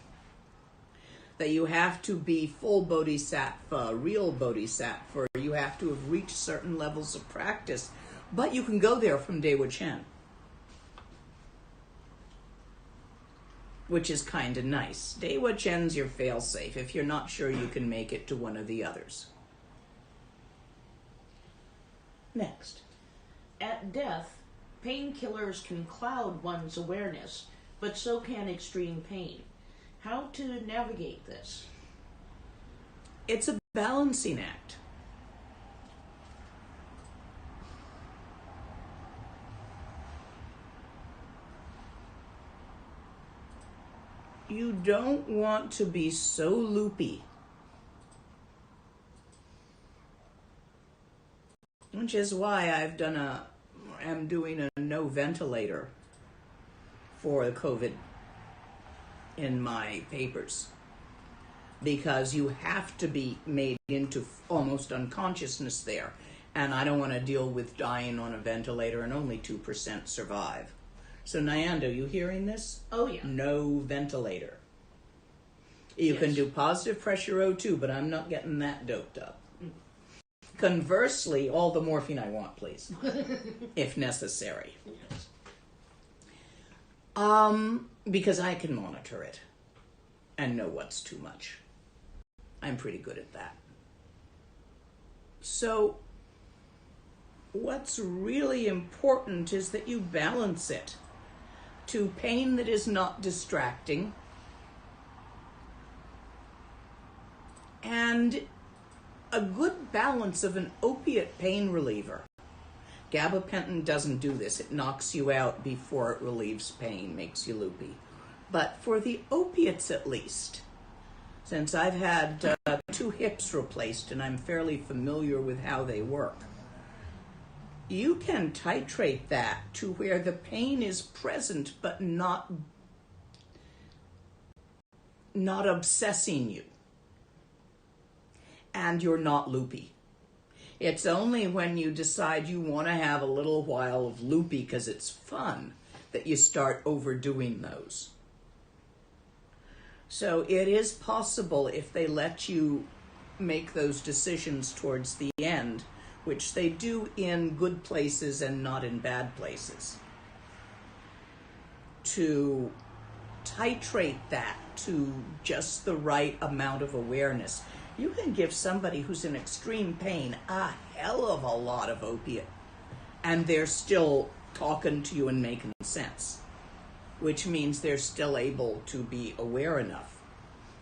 That you have to be full bodhisattva, real bodhisattva, you have to have reached certain levels of practice, but you can go there from Dewa Chen, which is kind of nice. Dewa Chen's your fail-safe if you're not sure you can make it to one of the others. Next. At death, painkillers can cloud one's awareness, but so can extreme pain. How to navigate this? It's a balancing act. You don't want to be so loopy, which is why I'm doing a no ventilator for the COVID in my papers, because you have to be made into almost unconsciousness there, and I don't want to deal with dying on a ventilator and only 2% survive. So Nyanda, you hearing this? Oh yeah. No ventilator. You can do positive pressure O2, but I'm not getting that doped up. Conversely, all the morphine I want, please, if necessary. Yes. Because I can monitor it and know what's too much. I'm pretty good at that. So what's really important is that you balance it to pain that is not distracting and a good balance of an opiate pain reliever. Gabapentin doesn't do this. It knocks you out before it relieves pain, makes you loopy. But for the opiates at least, since I've had 2 hips replaced and I'm fairly familiar with how they work, you can titrate that to where the pain is present but not obsessing you. And you're not loopy. It's only when you decide you want to have a little while of loopy because it's fun that you start overdoing those. So it is possible, if they let you make those decisions towards the end, which they do in good places and not in bad places, to titrate that to just the right amount of awareness. You can give somebody who's in extreme pain a hell of a lot of opiate, and they're still talking to you and making sense, which means they're still able to be aware enough.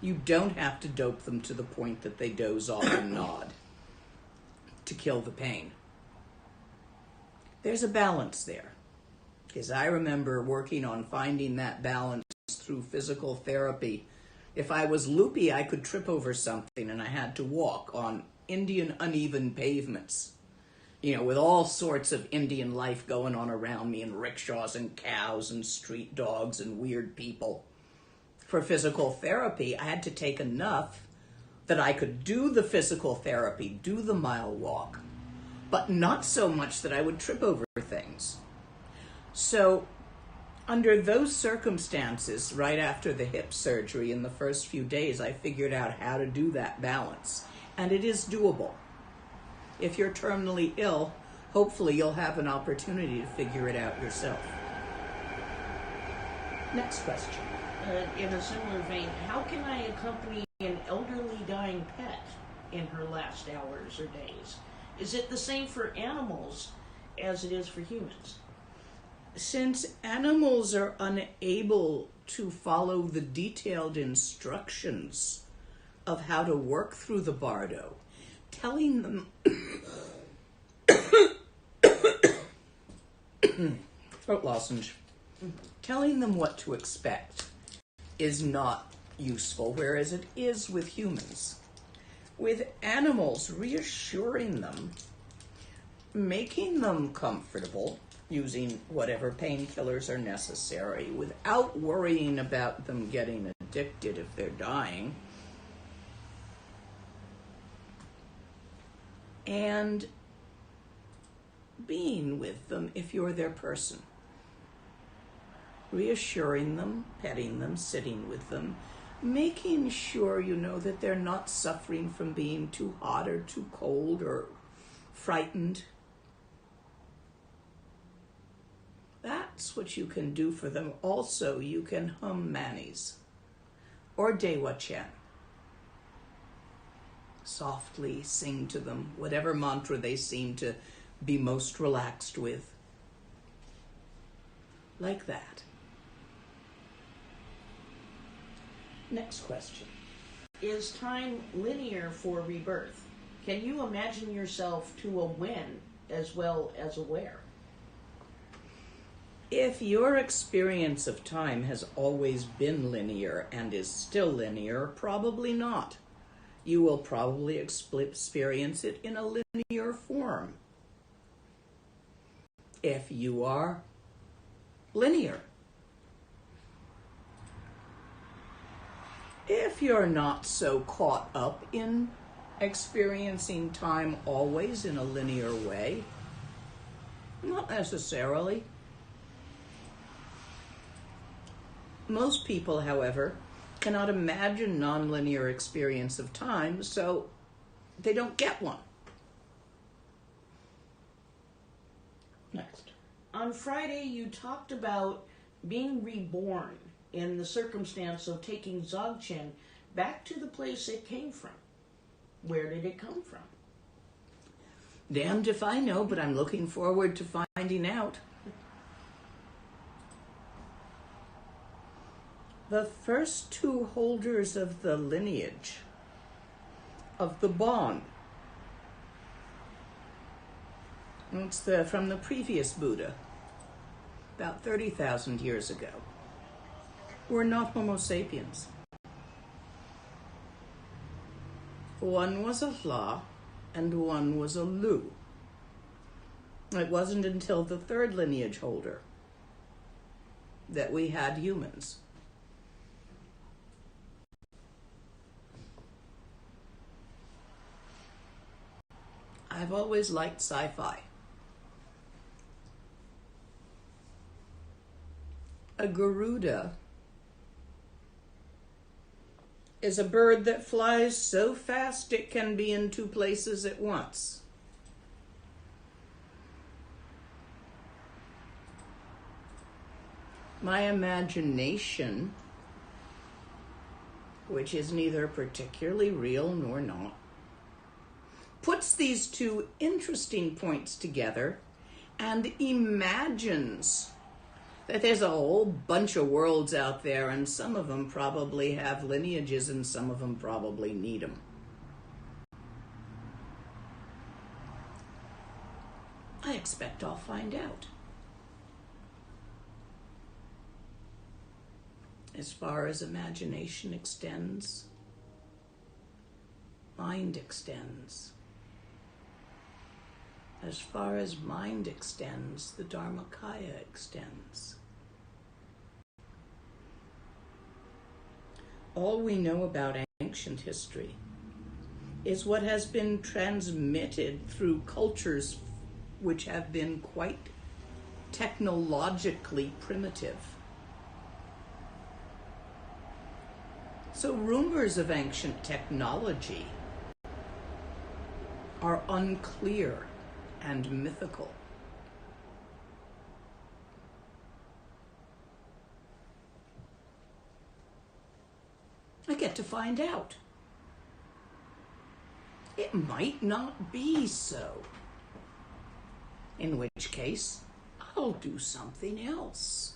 You don't have to dope them to the point that they doze off and nod to kill the pain. There's a balance there, because I remember working on finding that balance through physical therapy. If I was loopy, I could trip over something and I had to walk on Indian uneven pavements, with all sorts of Indian life going on around me, and rickshaws and cows and street dogs and weird people. For physical therapy, I had to take enough that I could do the physical therapy, do the mile walk, but not so much that I would trip over things. So under those circumstances, right after the hip surgery, in the first few days, I figured out how to do that balance. And it is doable. If you're terminally ill, hopefully you'll have an opportunity to figure it out yourself. Next question. In a similar vein, how can I accompany an elderly dying pet in her last hours or days? Is it the same for animals as it is for humans? Since animals are unable to follow the detailed instructions of how to work through the bardo, telling them throat lozenge, telling them what to expect is not useful, whereas it is with humans. With animals, reassuring them, making them comfortable, using whatever painkillers are necessary, without worrying about them getting addicted if they're dying, and being with them if you're their person. Reassuring them, petting them, sitting with them, making sure you know that they're not suffering from being too hot or too cold or frightened. That's what you can do for them. Also, you can hum manis or Dewa Chen. Softly sing to them whatever mantra they seem to be most relaxed with. Like that. Next question. Is time linear for rebirth? Can you imagine yourself to a when as well as a where? If your experience of time has always been linear and is still linear, probably not. You will probably experience it in a linear form. If you are linear. If you're not so caught up in experiencing time always in a linear way, not necessarily. Most people, however, cannot imagine nonlinear experience of time, so they don't get one. Next. On Friday, you talked about being reborn in the circumstance of taking Dzogchen back to the place it came from. Where did it come from? Damned if I know, but I'm looking forward to finding out. The first two holders of the lineage, of the bond, it's from the previous Buddha, about 30,000 years ago, were not Homo sapiens. One was a Hla and one was a Lu. It wasn't until the third lineage holder that we had humans. I've always liked sci-fi. A Garuda is a bird that flies so fast it can be in two places at once. My imagination, which is neither particularly real nor not, puts these two interesting points together and imagines that there's a whole bunch of worlds out there, and some of them probably have lineages and some of them probably need them. I expect I'll find out. As far as imagination extends, mind extends. As far as mind extends, the Dharmakaya extends. All we know about ancient history is what has been transmitted through cultures which have been quite technologically primitive. So rumors of ancient technology are unclear and mythical. I get to find out. It might not be so. In which case, I'll do something else.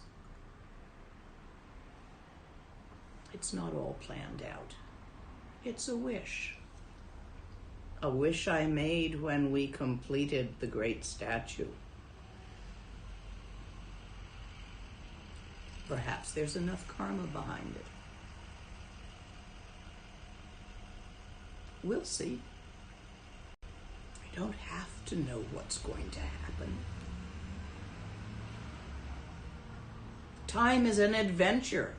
It's not all planned out. It's a wish. A wish I made when we completed the great statue. Perhaps there's enough karma behind it. We'll see. I don't have to know what's going to happen. Time is an adventure.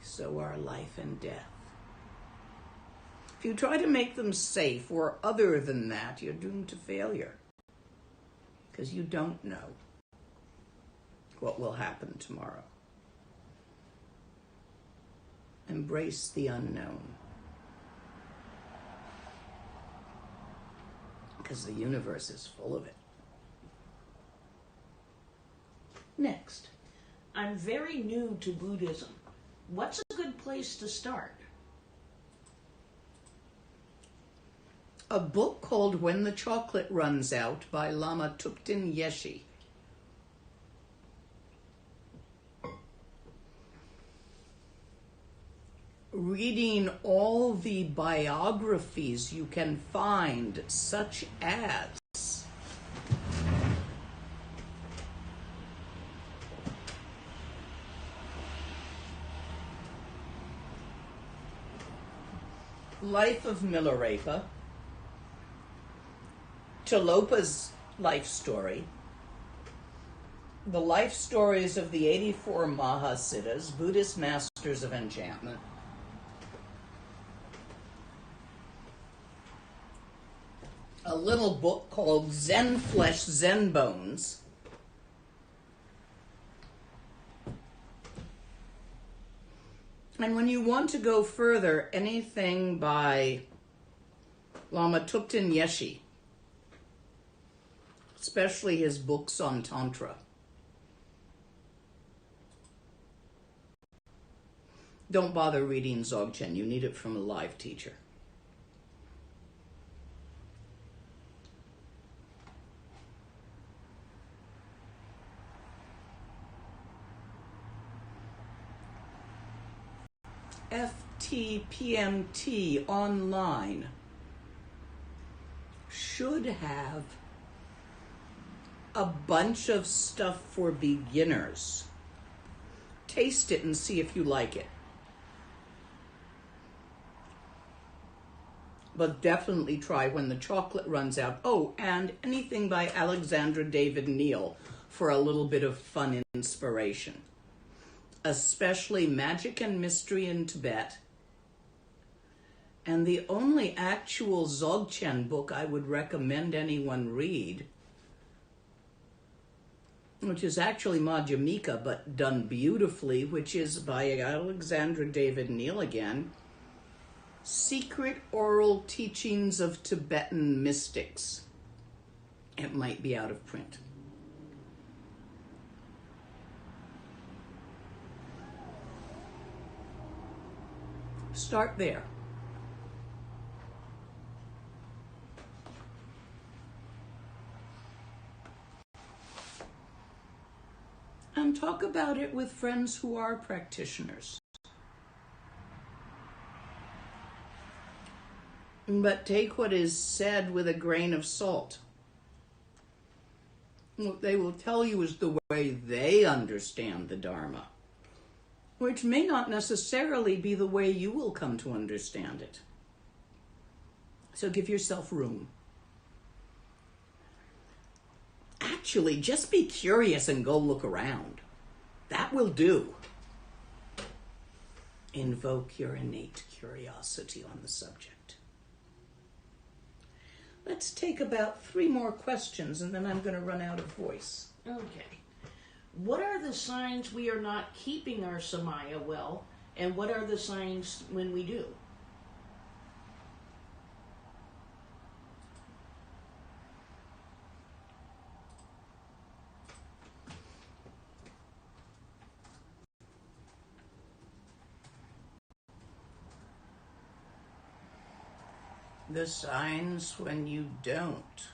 So are life and death. If you try to make them safe or other than that, you're doomed to failure. Because you don't know what will happen tomorrow. Embrace the unknown. Because the universe is full of it. Next. I'm very new to Buddhism. What's a good place to start? A book called When the Chocolate Runs Out by Lama Lena. Reading all the biographies you can find, such as Life of Milarepa, Tilopa's life story, the life stories of the 84 Mahasiddhas, Buddhist masters of enchantment, a little book called Zen Flesh, Zen Bones, and when you want to go further, anything by Lama Lena, especially his books on Tantra. Don't bother reading Dzogchen. You need it from a live teacher. FTPMT online should have a bunch of stuff for beginners. Taste it and see if you like it. But definitely try When the Chocolate Runs Out. Oh, and anything by Alexandra David Neal for a little bit of fun inspiration. Especially Magic and Mystery in Tibet. And the only actual Dzogchen book I would recommend anyone read, which is actually Madhyamika, but done beautifully, which is by Alexandra David Neal again, Secret Oral Teachings of Tibetan Mystics. It might be out of print. Start there. And talk about it with friends who are practitioners. But take what is said with a grain of salt. What they will tell you is the way they understand the Dharma, which may not necessarily be the way you will come to understand it. So give yourself room. Actually, just be curious and go look around. That will do. Invoke your innate curiosity on the subject. Let's take about 3 more questions and then I'm going to run out of voice. Okay. What are the signs we are not keeping our samaya well, and what are the signs when we do? The signs when you don't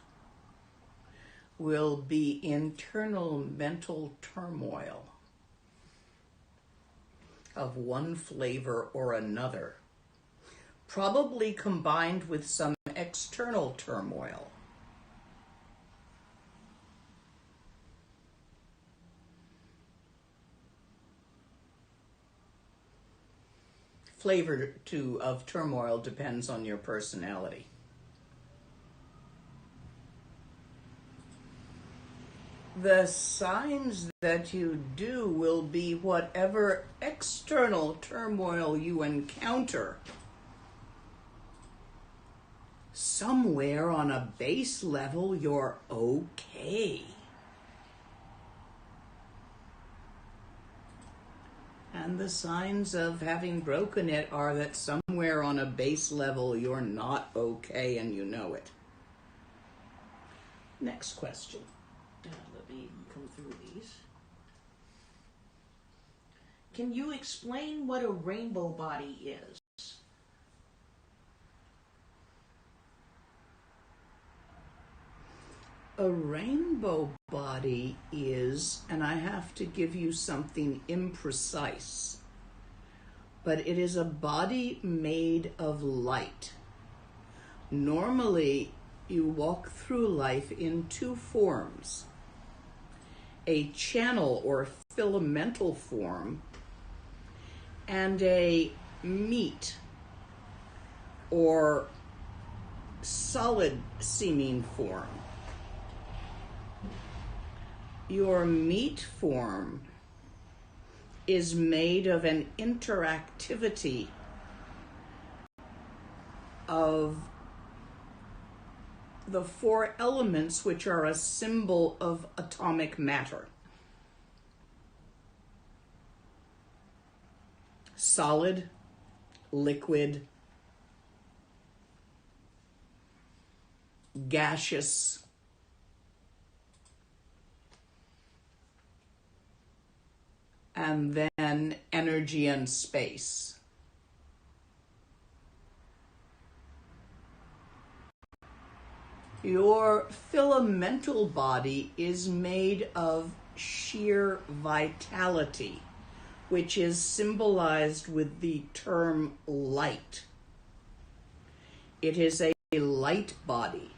will be internal mental turmoil of one flavor or another, probably combined with some external turmoil. Flavor of turmoil depends on your personality. The signs that you do will be whatever external turmoil you encounter. Somewhere on a base level, you're okay. And the signs of having broken it are that somewhere on a base level, you're not okay and you know it. Next question. Let me come through these. Can you explain what a rainbow body is? A rainbow body is, and I have to give you something imprecise, but it is a body made of light. Normally, you walk through life in two forms: a channel or filamental form and a meat or solid seeming form. Your meat form is made of an interactivity of the four elements which are a symbol of atomic matter: solid, liquid, gaseous, and then energy and space. Your filamental body is made of sheer vitality, which is symbolized with the term light. It is a light body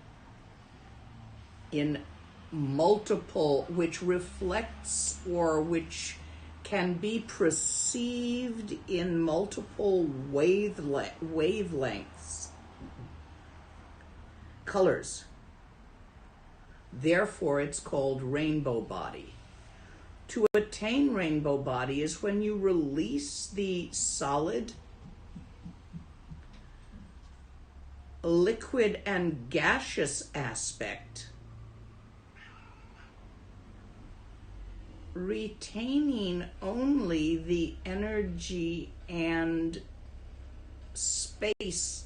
in multiple, which reflects or which can be perceived in multiple wavelengths, colors. Therefore, it's called rainbow body. To attain rainbow body is when you release the solid, liquid, and gaseous aspect, retaining only the energy and space-time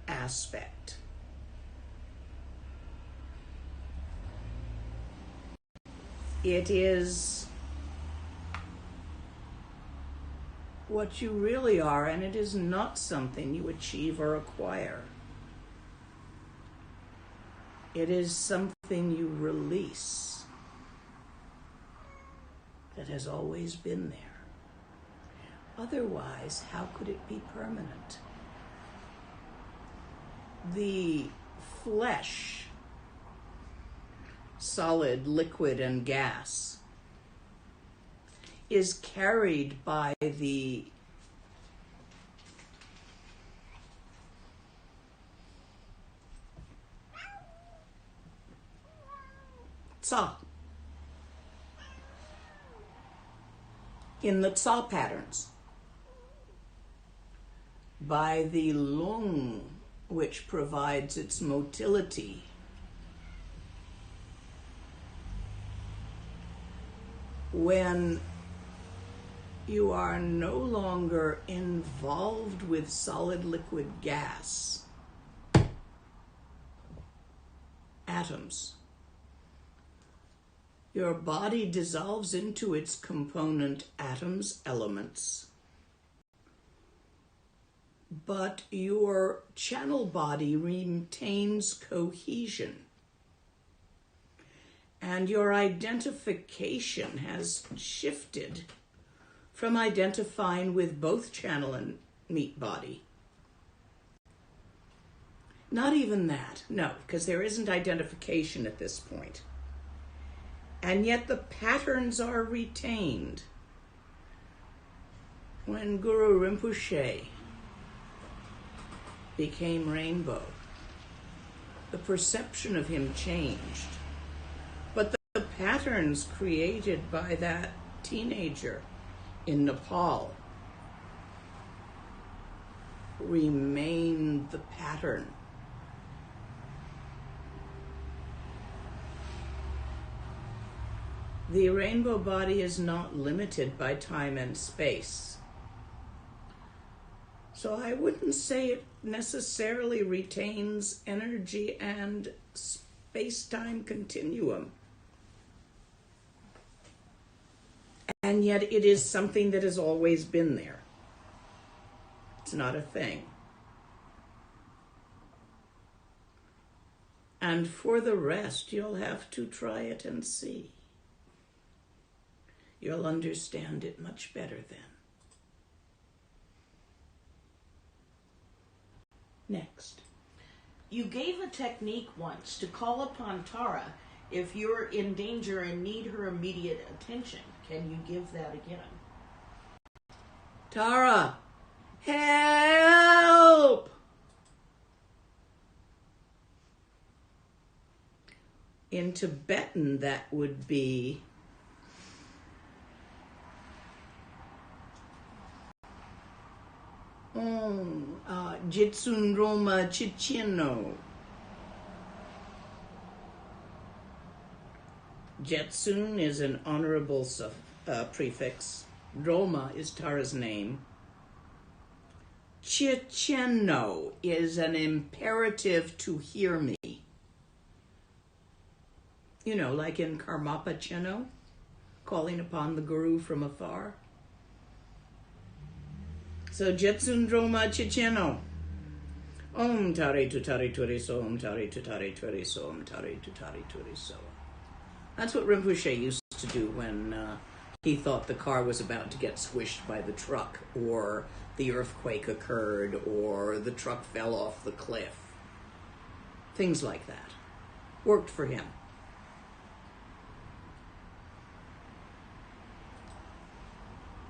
aspect. It is what you really are, and it is not something you achieve or acquire. It is something you release that has always been there. Otherwise, how could it be permanent? The flesh, solid, liquid, and gas, is carried by the tsa, in the tsa patterns, by the lung, which provides its motility, when you are no longer involved with solid, liquid, gas, atoms, your body dissolves into its component atoms, elements, but your channel body retains cohesion. And your identification has shifted from identifying with both channel and meat body. Not even that, no, because there isn't identification at this point. And yet the patterns are retained. When Guru Rinpoche became rainbow, the perception of him changed. But the patterns created by that teenager in Nepal remain the pattern. The rainbow body is not limited by time and space. So I wouldn't say it necessarily retains energy and space-time continuum. And yet it is something that has always been there. It's not a thing. And for the rest, you'll have to try it and see. You'll understand it much better then. Next. You gave a technique once to call upon Tara if you're in danger and need her immediate attention. Can you give that again? Tara, help! In Tibetan, that would be Jitsun Roma Chichino. Jetsun is an honorable prefix. Roma is Tara's name. Chicheno is an imperative to hear me. You know, like in Karmapa Cheno, calling upon the Guru from afar. So Jetsun Roma Chicheno. Om Tari Tutari Turi So, Om Tari Tutari Turi So, Om Tari Tutari Turi So. That's what Rinpoche used to do when he thought the car was about to get squished by the truck, or the earthquake occurred, or the truck fell off the cliff. Things like that. Worked for him.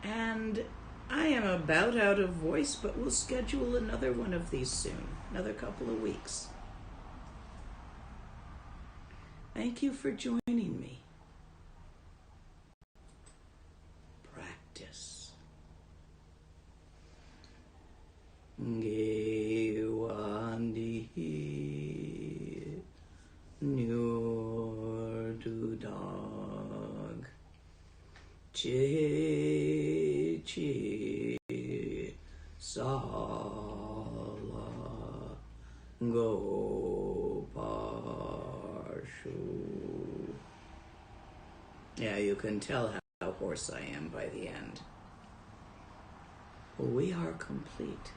And I am about out of voice, but we'll schedule another one of these soon, another couple of weeks. Thank you for joining me. Practice. Gewandi Nur Dudag Che Che Sala Go Parshu. Yeah, you can tell how hoarse I am by the end. We are complete.